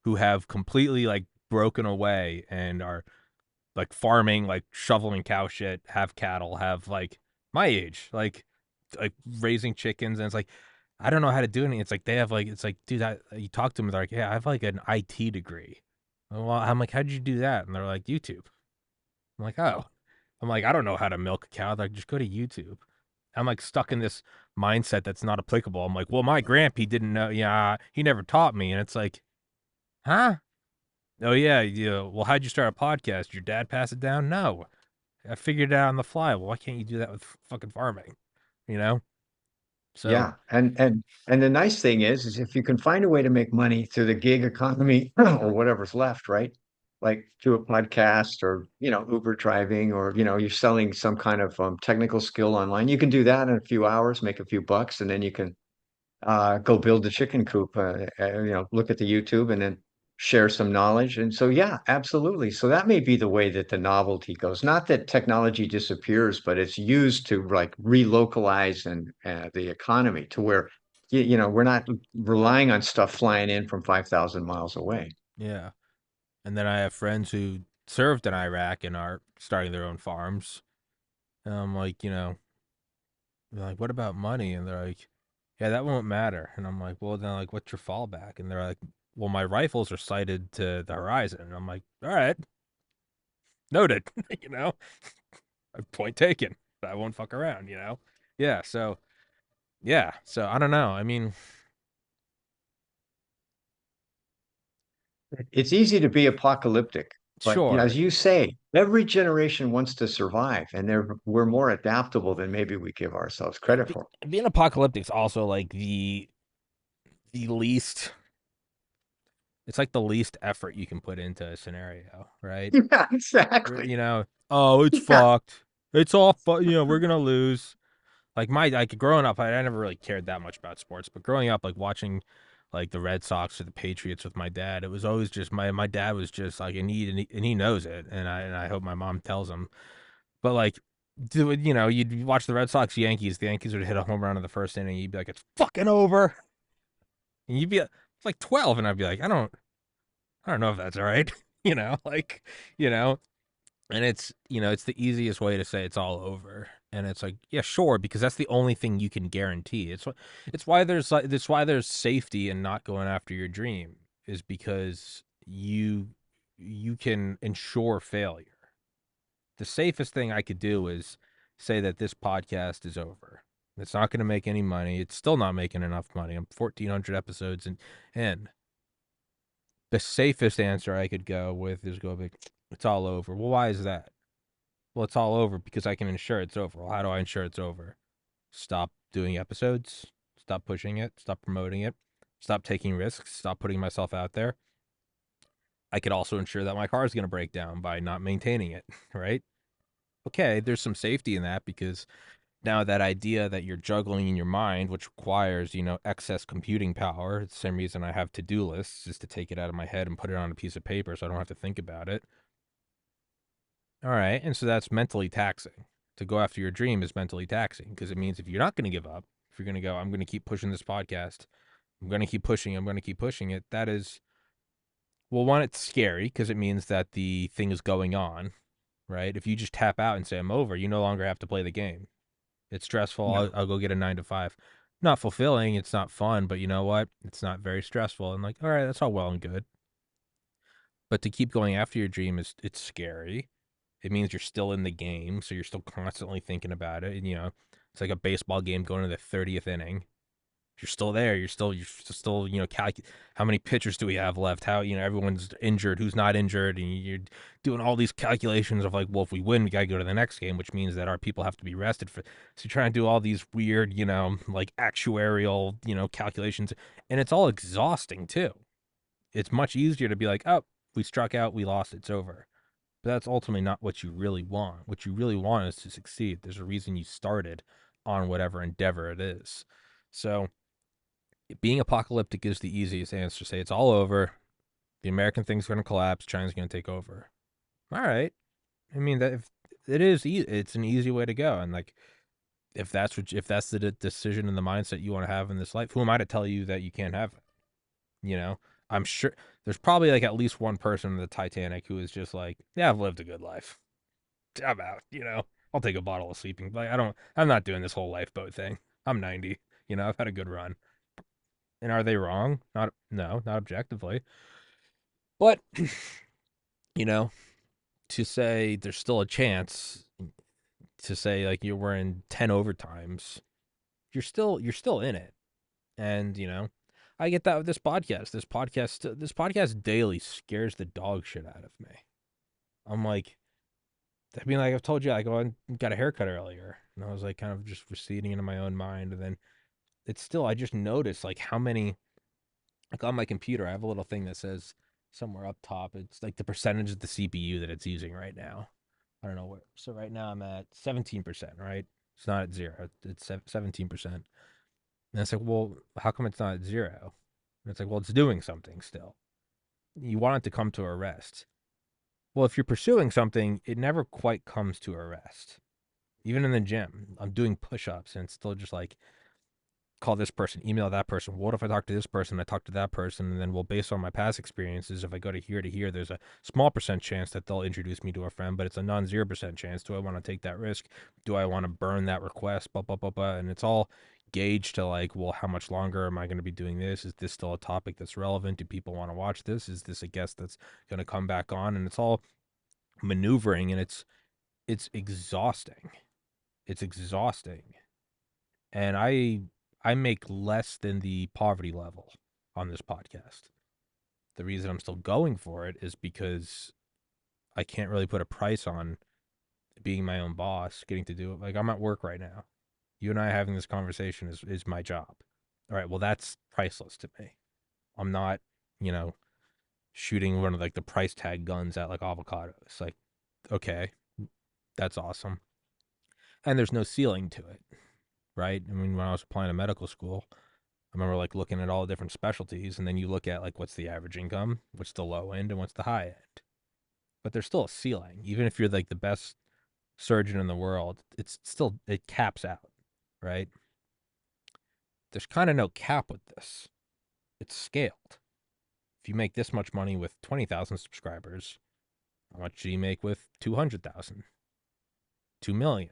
who have completely like broken away and are like farming, like shoveling cow shit, have cattle, have like my age, like raising chickens, and it's like I don't know how to do anything. It's like they have like it's like, dude, you talk to them, they're like, yeah, I have like an IT degree. Well, I'm like, how'd you do that? And they're like, YouTube. I'm like, oh, I'm like, I don't know how to milk a cow. They're like, just go to YouTube. I'm like stuck in this mindset that's not applicable. I'm like, well, my grandpa didn't know. Yeah, he never taught me, and it's like, huh? Oh yeah, yeah. Well, how'd you start a podcast? Your dad pass it down? No. I figured it out on the fly. Well, why can't you do that with fucking farming? You know? So Yeah, and the nice thing is if you can find a way to make money through the gig economy or whatever's left, right? Like through a podcast or Uber driving, or you're selling some kind of technical skill online. You can do that in a few hours, make a few bucks, and then you can go build the chicken coop, look at the YouTube and then share some knowledge. And so, yeah, absolutely. So that may be the way that the novelty goes. Not that technology disappears, but it's used to like relocalize and the economy to where, we're not relying on stuff flying in from 5,000 miles away. yeah. And then I have friends who served in Iraq and are starting their own farms. And I'm like, they're like, what about money? And they're like, yeah, that won't matter. And I'm like, well, then, like, what's your fallback? And they're like, well, my rifles are sighted to the horizon. And I'm like, all right, noted. you know, Point taken. I won't fuck around. Yeah. So, yeah. So I don't know. I mean, It's easy to be apocalyptic, but sure. as you say, every generation wants to survive, and we're more adaptable than maybe we give ourselves credit for. Being apocalyptic is also like the least. It's like the least effort you can put into a scenario, right? Yeah, exactly. Oh, it's Yeah. fucked. It's all we're gonna lose. Like growing up, I never really cared that much about sports, but growing up, like watching like the Red Sox or the Patriots with my dad, it was always just my dad was just like, and he knows it, and I hope my mom tells him. But like, you'd watch the Red Sox Yankees. The Yankees would hit a home run in the first inning. You'd be like, it's fucking over, and you'd be like 12, and I'd be like, I don't know if that's all right, you know, and it's the easiest way to say it's all over. And it's like, yeah, sure, because that's the only thing you can guarantee. It's why there's safety in not going after your dream, is because you can ensure failure. The safest thing I could do is say that this podcast is over. It's not going to make any money. It's still not making enough money. I'm 1,400 episodes and the safest answer I could go with is go big. It's all over. Well, why is that? Well, it's all over because I can ensure it's over. Well, how do I ensure it's over? Stop doing episodes. Stop pushing it. Stop promoting it. Stop taking risks. Stop putting myself out there. I could also ensure that my car is going to break down by not maintaining it, right? Okay, there's some safety in that because now that idea that you're juggling in your mind, which requires, excess computing power, it's the same reason I have to-do lists, just to take it out of my head and put it on a piece of paper so I don't have to think about it. All right. And so that's mentally taxing. To go after your dream is mentally taxing because it means if you're not going to give up, if you're going to go, I'm going to keep pushing this podcast, I'm going to keep pushing, I'm going to keep pushing it, that is, well, one, it's scary because it means that the thing is going on, right? If you just tap out and say, I'm over, you no longer have to play the game. It's stressful. Yeah. I'll go get a 9 to 5. Not fulfilling. It's not fun, but you know what? It's not very stressful. And like, all right, that's all well and good. But to keep going after your dream it's scary. It means you're still in the game, so you're still constantly thinking about it. And it's like a baseball game going to the 30th inning. You're still there. You're still how many pitchers do we have left? How everyone's injured, who's not injured, and you're doing all these calculations of like, well, if we win, we gotta go to the next game, which means that our people have to be rested for. So you're trying to do all these weird, like actuarial, calculations, and it's all exhausting too. It's much easier to be like, oh, we struck out, we lost, it's over. But that's ultimately not what you really want. What you really want is to succeed. There's a reason you started on whatever endeavor it is. So being apocalyptic is the easiest answer. Say it's all over. The American thing's going to collapse. China's going to take over. All right. I mean that if it is, it's an easy way to go. And like, if that's the decision and the mindset you want to have in this life, who am I to tell you that you can't have it? You know, I'm sure there's probably like at least one person in the Titanic who is just like, yeah, I've lived a good life. I'm out. I'll take a bottle of sleeping. Like I'm not doing this whole lifeboat thing. I'm 90. I've had a good run. And are they wrong? Not no, not objectively. But you know, to say there's still a chance, to say like you were in 10 overtimes, you're still in it. And I get that with this podcast. This podcast daily scares the dog shit out of me. I'm like, I mean, like I've told you, I go and got a haircut earlier, and I was like kind of just receding into my own mind, and then it's still I just noticed like how many like on my computer I have a little thing that says somewhere up top it's like the percentage of the CPU that it's using right now. I don't know what. So right now I'm at 17%, right? It's not at zero. It's 17%. And it's like, well, how come it's not at zero? And it's like, well, it's doing something still. You want it to come to a rest. Well, if you're pursuing something, it never quite comes to a rest. Even in the gym, I'm doing push ups and it's still just like, call this person, email that person. What if I talk to this person? I talk to that person, and then, well, based on my past experiences, if I go to here, there's a small percent chance that they'll introduce me to a friend, but it's a non-0% chance. Do I want to take that risk? Do I want to burn that request? Blah blah blah blah, and it's all gauged to like, well, how much longer am I going to be doing this? Is this still a topic that's relevant? Do people want to watch this? Is this a guest that's going to come back on? And it's all maneuvering, and it's exhausting. It's exhausting and I make less than the poverty level on this podcast. The reason I'm still going for it is because I can't really put a price on being my own boss, getting to do it. Like I'm at work right now. You and I having this conversation is my job. All right, well that's priceless to me. I'm not, you know, shooting one of like the price tag guns at like avocados. Like, okay, that's awesome. And there's no ceiling to it, right? I mean, when I was applying to medical school, I remember like looking at all the different specialties, and then you look at like what's the average income, what's the low end, and what's the high end. But there's still a ceiling, even if you're like the best surgeon in the world. It's still it caps out, right? There's kind of no cap with this. It's scaled. If you make this much money with 20,000 subscribers, how much do you make with 200,000, 2 million,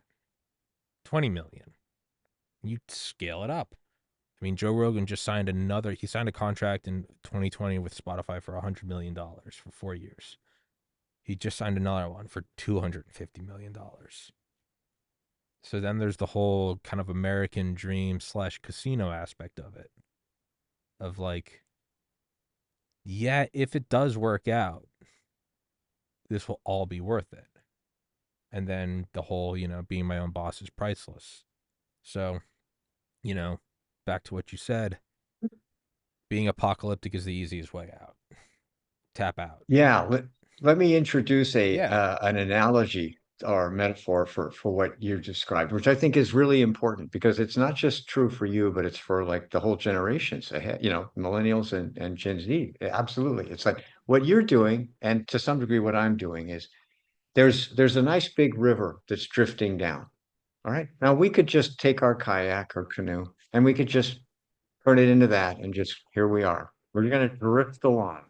20 million? You scale it up. I mean, Joe Rogan just signed another. He signed a contract in 2020 with Spotify for $100 million for 4 years. He just signed another one for $250 million. So then there's the whole kind of American dream slash casino aspect of it. Of like, yeah, if it does work out, this will all be worth it. And then the whole, being my own boss is priceless. So, you know, back to what you said, being apocalyptic is the easiest way out. Tap out. Yeah, let me introduce a Yeah. an analogy or metaphor for what you described, which I think is really important because it's not just true for you, but it's for like the whole generations ahead, millennials and Gen Z. Absolutely. It's like what you're doing, and to some degree what I'm doing is there's a nice big river that's drifting down. All right. Now we could just take our kayak or canoe and we could just turn it into that and just here we are. We're going to drift along.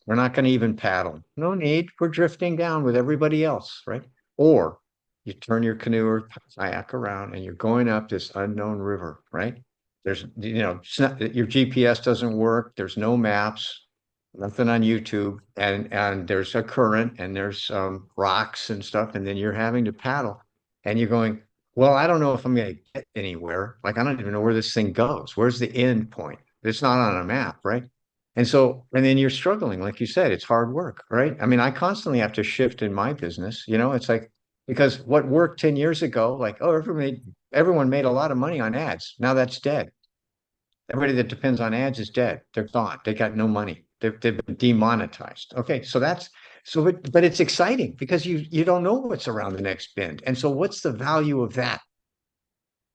We're not going to even paddle. No need. We're drifting down with everybody else, right? Or you turn your canoe or kayak around and you're going up this unknown river, right? There's, it's not, your GPS doesn't work. There's no maps, nothing on YouTube, and there's a current and there's rocks and stuff, and then you're having to paddle, and you're going, well, I don't know if I'm going to get anywhere. Like I don't even know where this thing goes. Where's the end point? It's not on a map, right? And then you're struggling, like you said, it's hard work, right? I mean, I constantly have to shift in my business, it's like because what worked 10 years ago, like, oh, everyone made a lot of money on ads. Now that's dead. Everybody that depends on ads is dead. They're gone. They got no money. They've been demonetized. Okay, so but it's exciting because you don't know what's around the next bend. And so what's the value of that?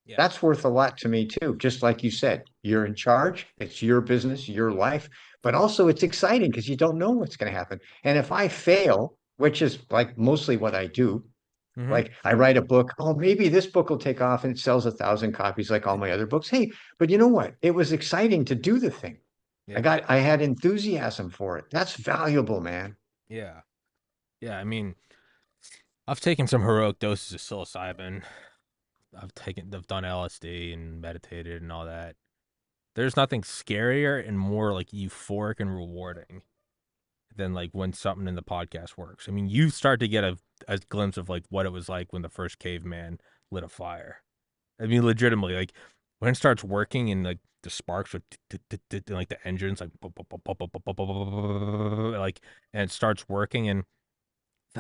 Yeah. That's worth a lot to me too. Just like you said, you're in charge. It's your business, your life, but also it's exciting because you don't know what's going to happen. And if I fail, which is like mostly what I do, Mm-hmm. like I write a book, oh, maybe this book will take off and it sells 1,000 copies like all my other books. Hey, but you know what? It was exciting to do the thing. Yeah. I had enthusiasm for it. That's valuable, man. Yeah. Yeah. I mean, I've taken some heroic doses of psilocybin. I've done LSD and meditated and all that. There's nothing scarier and more like euphoric and rewarding than like when something in the podcast works. I mean, you start to get a glimpse of like what it was like when the first caveman lit a fire. I mean, legitimately, like when it starts working and like the sparks are like the engines like and it starts working and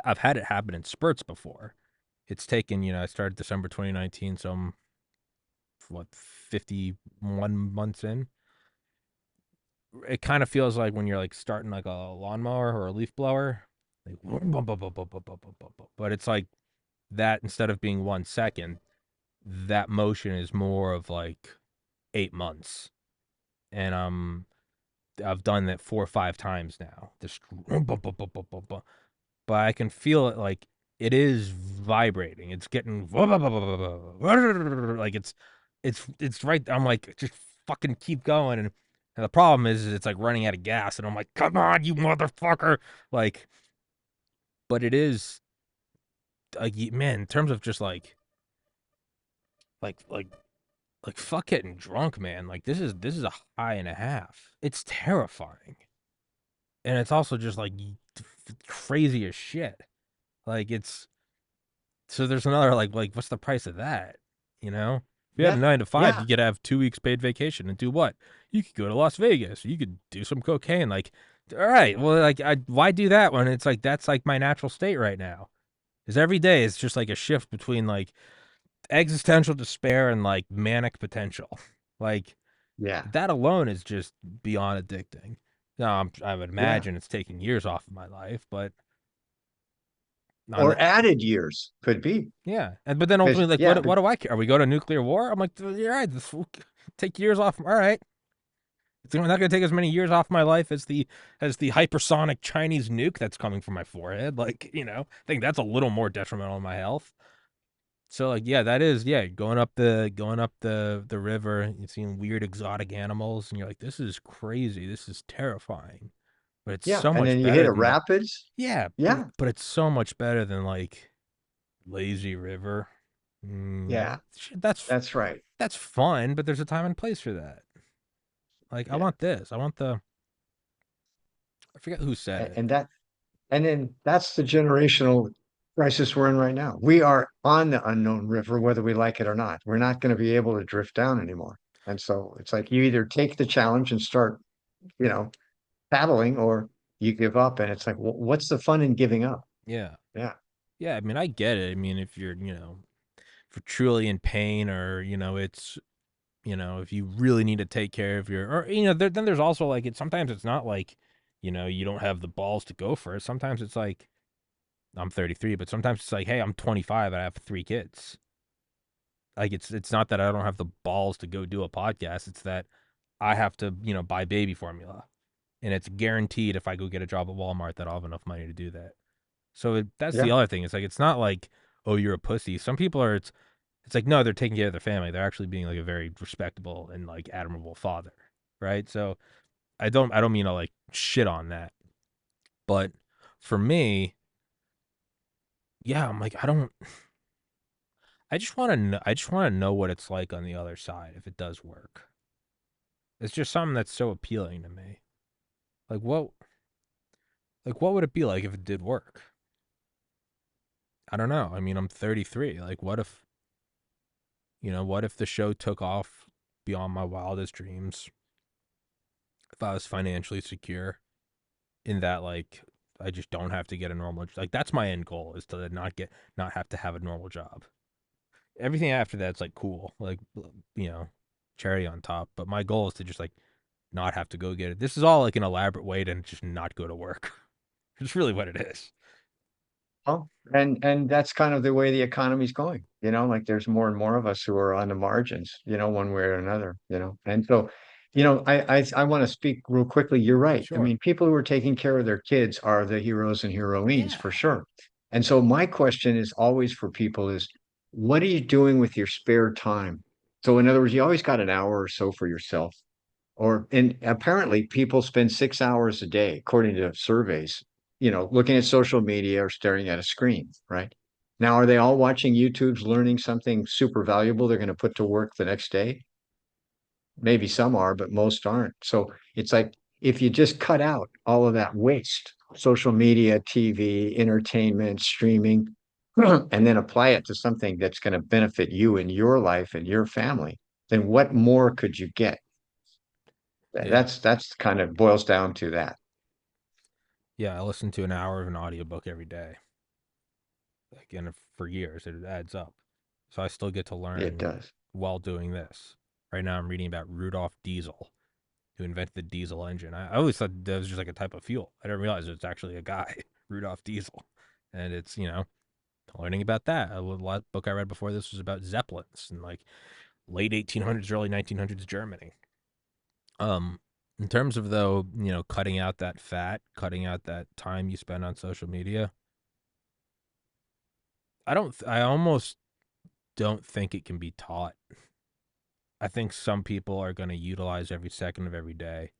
I've had it happen in spurts before. It's taken, I started December 2019, so I'm what 51 months in. It kind of feels like when you're like starting like a lawnmower or a leaf blower, like, but it's like that instead of being 1 second, that motion is more of like 8 months, and I've done that 4 or 5 times now. Just but I can feel it like it is vibrating. It's getting like it's right. I'm like just fucking keep going, and the problem is it's like running out of gas, and I'm like, come on, you motherfucker! Like, but it is like man, in terms of just like like like fuck getting drunk, man. Like this is a high and a half. It's terrifying, and it's also just like crazy as shit. Like it's so there's another like what's the price of that? You know, if you had a Yeah, 9 to 5, yeah, you could have 2 weeks paid vacation and do what? You could go to Las Vegas. You could do some cocaine. Like, all right, well, like why do that when it's like that's like my natural state right now? Because every day it's just like a shift between like existential despair and like manic potential. Like yeah, that alone is just beyond addicting. Now I would yeah. imagine it's taking years off of my life, but on Or the, added years could be. yeah, and but then Because ultimately, like, yeah, what do I care? Are we going to nuclear war? I'm like, you're right. This will take years off. All right, it's not going to take as many years off my life as the hypersonic Chinese nuke that's coming from my forehead. Like, I think that's a little more detrimental to my health. So, like, yeah, that is, yeah, going up the river, you're seeing weird exotic animals, and you're like, this is crazy. This is terrifying. But it's yeah. so And much then you hit better a than the rapids. yeah, Yeah, but it's so much better than like lazy river. yeah. Shit, That's right. that's fun, but there's a time and place for that. Like I Yeah. want this. I want the I forget who said it. And that and then that's the generational crisis we're in right now. We are on the unknown river, whether we like it or not. We're not going to be able to drift down anymore. And so it's like you either take the challenge and start, you know, paddling, or you give up. And it's like, what's the fun in giving up? Yeah. Yeah. Yeah, I mean I get it. I mean if you're, if you're truly in pain or, it's if you really need to take care of your or then there's also like it sometimes it's not like, you don't have the balls to go for it. Sometimes it's like I'm 33, but sometimes it's like, hey, I'm 25 and I have 3 kids. Like it's not that I don't have the balls to go do a podcast. It's that I have to, buy baby formula. And it's guaranteed if I go get a job at Walmart that I'll have enough money to do that. So that's the Yeah. other thing. It's like it's not like, oh, you're a pussy. Some people are it's like no, they're taking care of their family. They're actually being like a very respectable and like admirable father. Right? So I don't mean to like shit on that. But for me, yeah, I'm like I just want to know what it's like on the other side if it does work. It's just something that's so appealing to me. Like what would it be like if it did work? I don't know. I mean, I'm 33. Like what if the show took off beyond my wildest dreams? If I was financially secure in that like I just don't have to get a normal like that's my end goal is to not have to have a normal job. Everything after that's like cool. Like you know, cherry on top, but my goal is to just like not have to go get it. This is all like an elaborate way to just not go to work. It's really what it is. Oh, and that's kind of the way the economy's going, like there's more and more of us who are on the margins, one way or another, And so, I want to speak real quickly. You're right. I Sure. mean, people who are taking care of their kids are the heroes and heroines Yeah. for sure. And so my question is always for people is, what are you doing with your spare time? So in other words, you always got an hour or so for yourself. And apparently people spend 6 hours a day, according to surveys, looking at social media or staring at a screen, right? Now, are they all watching YouTube's learning something super valuable they're going to put to work the next day? Maybe some are, but most aren't. So it's like if you just cut out all of that waste, social media, TV, entertainment, streaming, and then apply it to something that's going to benefit you in your life and your family, then what more could you get? Yeah. That's kind of boils down to that. Yeah. I listen to an hour of an audiobook every day. Again, for years, it adds up. So I still get to It learn does. while doing this. Right now, I'm reading about Rudolf Diesel, who invented the diesel engine. I always thought that was just like a type of fuel. I didn't realize it's actually a guy, Rudolf Diesel. And it's, learning about that. A lot book I read before this was about Zeppelins and like late 1800s, early 1900s Germany. Um, in terms of though, cutting out that fat, cutting out that time you spend on social media, I almost don't think it can be taught. I think some people are going to utilize every second of every day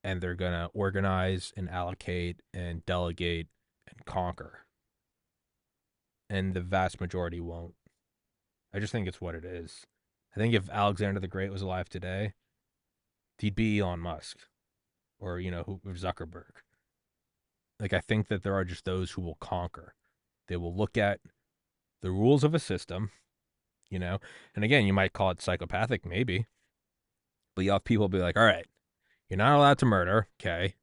and they're going to organize and allocate and delegate and conquer. And the vast majority won't. I just think it's what it is. I think if Alexander the Great was alive today, he'd be Elon Musk or, Zuckerberg. Like, I think that there are just those who will conquer. They will look at the rules of a system, you know, and again, you might call it psychopathic, maybe, but you have people be like, all right, you're not allowed to murder, okay?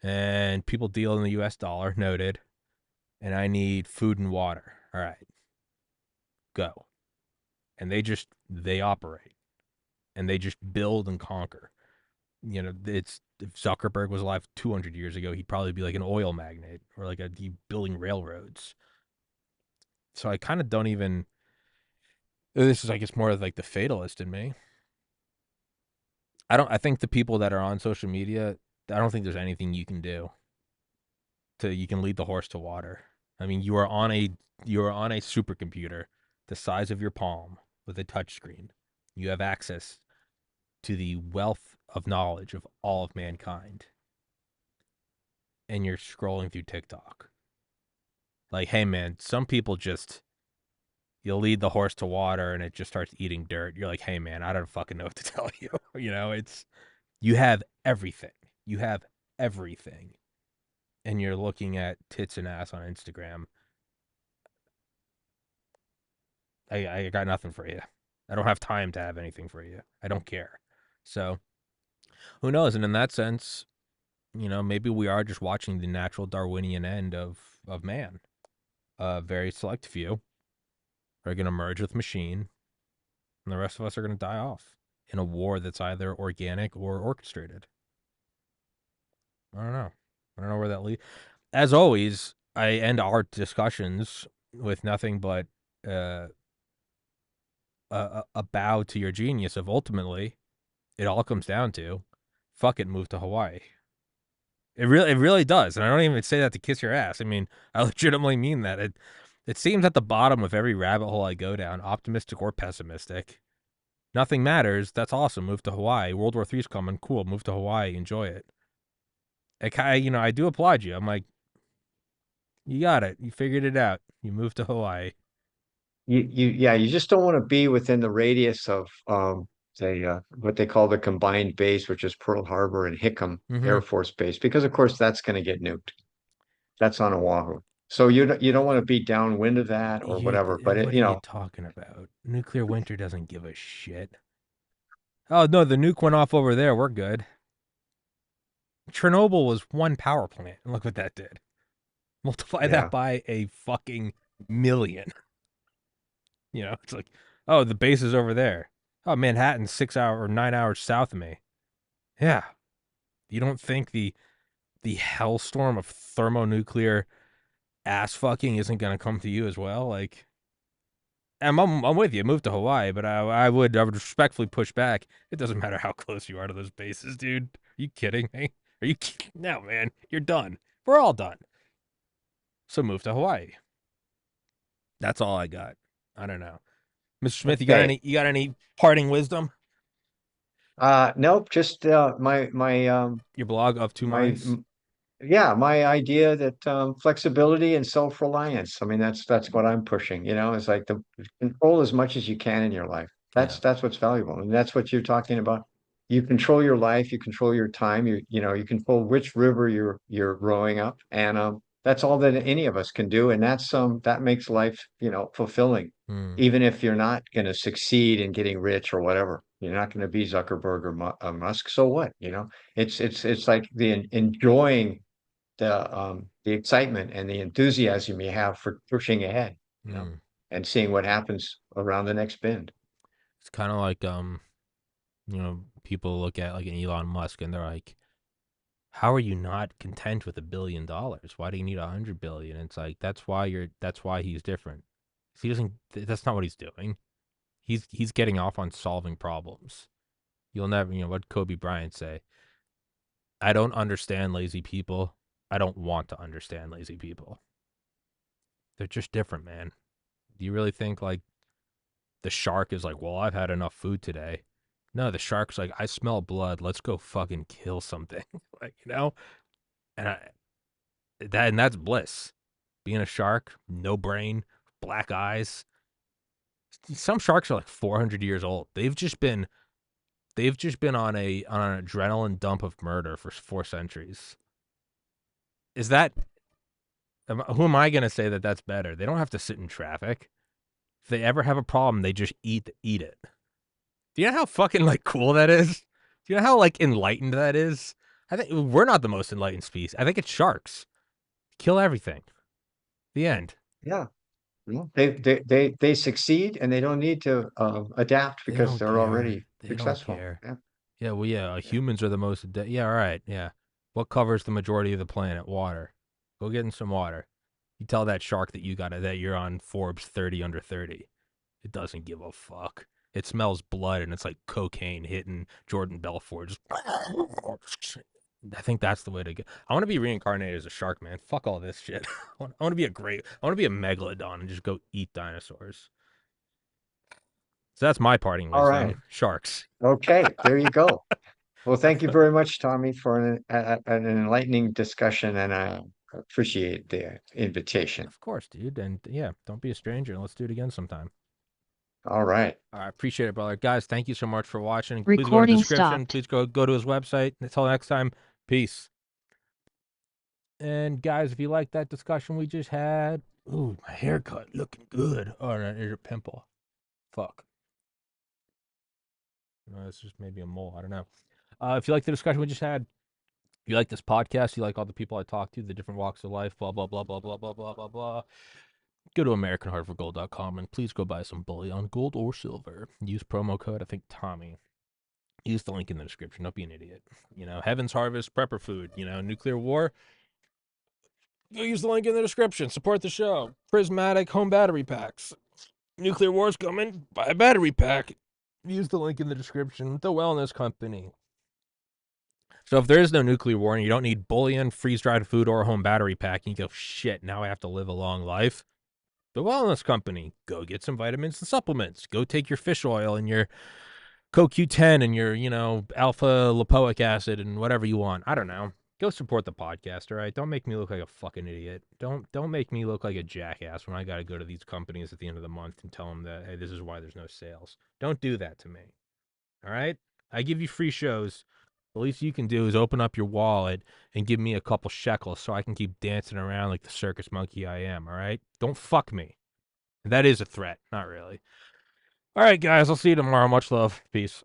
And people deal in the US dollar, noted, and I need food and water. All right, go. And they operate and they just build and conquer. It's if Zuckerberg was alive 200 years ago, he'd probably be like an oil magnate or like building railroads. So I kind of don't even. This is, I guess, more of like the fatalist in me. I don't. I think the people that are on social media, I don't think there's anything you can do to you can lead the horse to water. I mean, you are on a supercomputer the size of your palm with a touchscreen. You have access to the wealth of knowledge of all of mankind, and you're scrolling through TikTok. Like, hey man, some people just you'll lead the horse to water and it just starts eating dirt. You're like, hey man, I don't fucking know what to tell you. It's you have everything. You have everything. And you're looking at tits and ass on Instagram. I got nothing for you. I don't have time to have anything for you. I don't care. So who knows? And in that sense, maybe we are just watching the natural Darwinian end of man. A very select few are going to merge with machine, and the rest of us are going to die off in a war that's either organic or orchestrated. I don't know. I don't know where that leads. As always, I end our discussions with nothing but uh, a bow to your genius of ultimately it all comes down to fuck it, move to Hawaii. It really does, and I don't even say that to kiss your ass. I mean, I legitimately mean that. It seems at the bottom of every rabbit hole I go down, optimistic or pessimistic. Nothing matters. That's awesome. Move to Hawaii. World War III's coming. Cool. Move to Hawaii. Enjoy it. I do applaud you. I'm like, you got it. You figured it out. You moved to Hawaii. Yeah, you just don't want to be within the radius of say what they call the combined base, which is Pearl Harbor and Hickam Mm-hmm. Air Force Base, because of course that's going to get nuked. That's on Oahu. So you don't want to be downwind of that or You, whatever. But what are you talking about? Nuclear winter doesn't give a shit. Oh no, the nuke went off over there. We're good. Chernobyl was one power plant, and look what that did. Multiply that yeah, by a fucking million. It's like, oh, the base is over there. Oh, Manhattan's 6 hour or 9 hours south of me. Yeah, you don't think the hellstorm of thermonuclear ass fucking isn't gonna come to you as well? Like, I'm with you. Move to Hawaii, but I would respectfully push back. It doesn't matter how close you are to those bases, dude. Are you kidding me? Are you kidding? No, man. You're done. We're all done. So move to Hawaii. That's all I got. I don't know. Mr. Smith, you got okay. any parting wisdom? Nope, just my Your blog of two my minds? yeah, my idea that flexibility and self-reliance. I mean, that's what I'm pushing. It's like the control as much as you can in your life. Yeah. That's what's valuable, and that's what you're talking about. You control your life, you control your time, you control which river you're rowing up, and that's all that any of us can do, and that makes life fulfilling, Hmm. even if you're not going to succeed in getting rich or whatever. You're not going to be Zuckerberg or Musk. So what? It's like the enjoying the excitement and the enthusiasm you have for pushing ahead, Mm. and seeing what happens around the next bend. It's kind of like people look at like an Elon Musk and they're like, how are you not content with $1 billion? Why do you need 100 billion? It's like that's why he's different. He doesn't. That's not what he's doing. He's getting off on solving problems. You'll never, what Kobe Bryant say. I don't understand lazy people. I don't want to understand lazy people. They're just different, man. Do you really think like the shark is like, well, I've had enough food today? No, the shark's like, I smell blood. Let's go fucking kill something. Like, and that's bliss. Being a shark, no brain, black eyes. Some sharks are like 400 years old. They've just been on an adrenaline dump of murder for 4 centuries. Is that who am I going to say that that's better? They don't have to sit in traffic. If they ever have a problem, they just eat it. Do you know how fucking like cool that is? Do you know how like enlightened that is? I think we're not the most enlightened species. I think it's sharks. Kill everything. The end. Yeah. They succeed and they don't need to adapt They because don't they're care. already They don't successful. care. Yeah. Yeah, well, yeah, Yeah. humans are the most. Yeah, all right, yeah. What covers the majority of the planet? Water. Go get in some water. You tell that shark that that you're on Forbes 30 under 30. It doesn't give a fuck. It smells blood and it's like cocaine hitting Jordan Belfort. Just I think that's the way to go. I want to be reincarnated as a shark, man. Fuck all this shit. I want to be I want to be a megalodon and just go eat dinosaurs. So that's my parting All right. wisdom. Sharks. Okay. There you go. Well, thank you very much, Tommy, for an enlightening discussion, and I appreciate the invitation. Of course, dude. And yeah, don't be a stranger. Let's do it again sometime. All right. I appreciate it, brother. Guys, thank you so much for watching. Please go to the Recording description. stopped. Please go to his website. Until next time, peace. And guys, if you like that discussion we just had, ooh, my haircut looking good. Oh, no, there's a pimple. Fuck. No, it's just maybe a mole. I don't know. If you like the discussion we just had, if you like this podcast, you like all the people I talk to, the different walks of life, blah, blah, blah, blah, blah, blah, blah, blah, blah. Go to AmericanHardForGold.com and please go buy some bullion, gold or silver. Use promo code, I think, Tommy. Use the link in the description. Don't be an idiot. Heaven's Harvest, prepper food, nuclear war. Go use the link in the description. Support the show. Prismatic home battery packs. Nuclear war's coming. Buy a battery pack. Use the link in the description. The Wellness Company. So if there is no nuclear war and you don't need bullion, freeze-dried food, or a home battery pack, and you go, shit, now I have to live a long life. The Wellness Company. Go get some vitamins and supplements. Go take your fish oil and your CoQ10 and your, alpha lipoic acid and whatever you want. I don't know. Go support the podcast, all right? Don't make me look like a fucking idiot. Don't make me look like a jackass when I got to go to these companies at the end of the month and tell them that, hey, this is why there's no sales. Don't do that to me, all right? I give you free shows. The least you can do is open up your wallet and give me a couple shekels so I can keep dancing around like the circus monkey I am, all right? Don't fuck me. That is a threat. Not really. All right, guys. I'll see you tomorrow. Much love. Peace.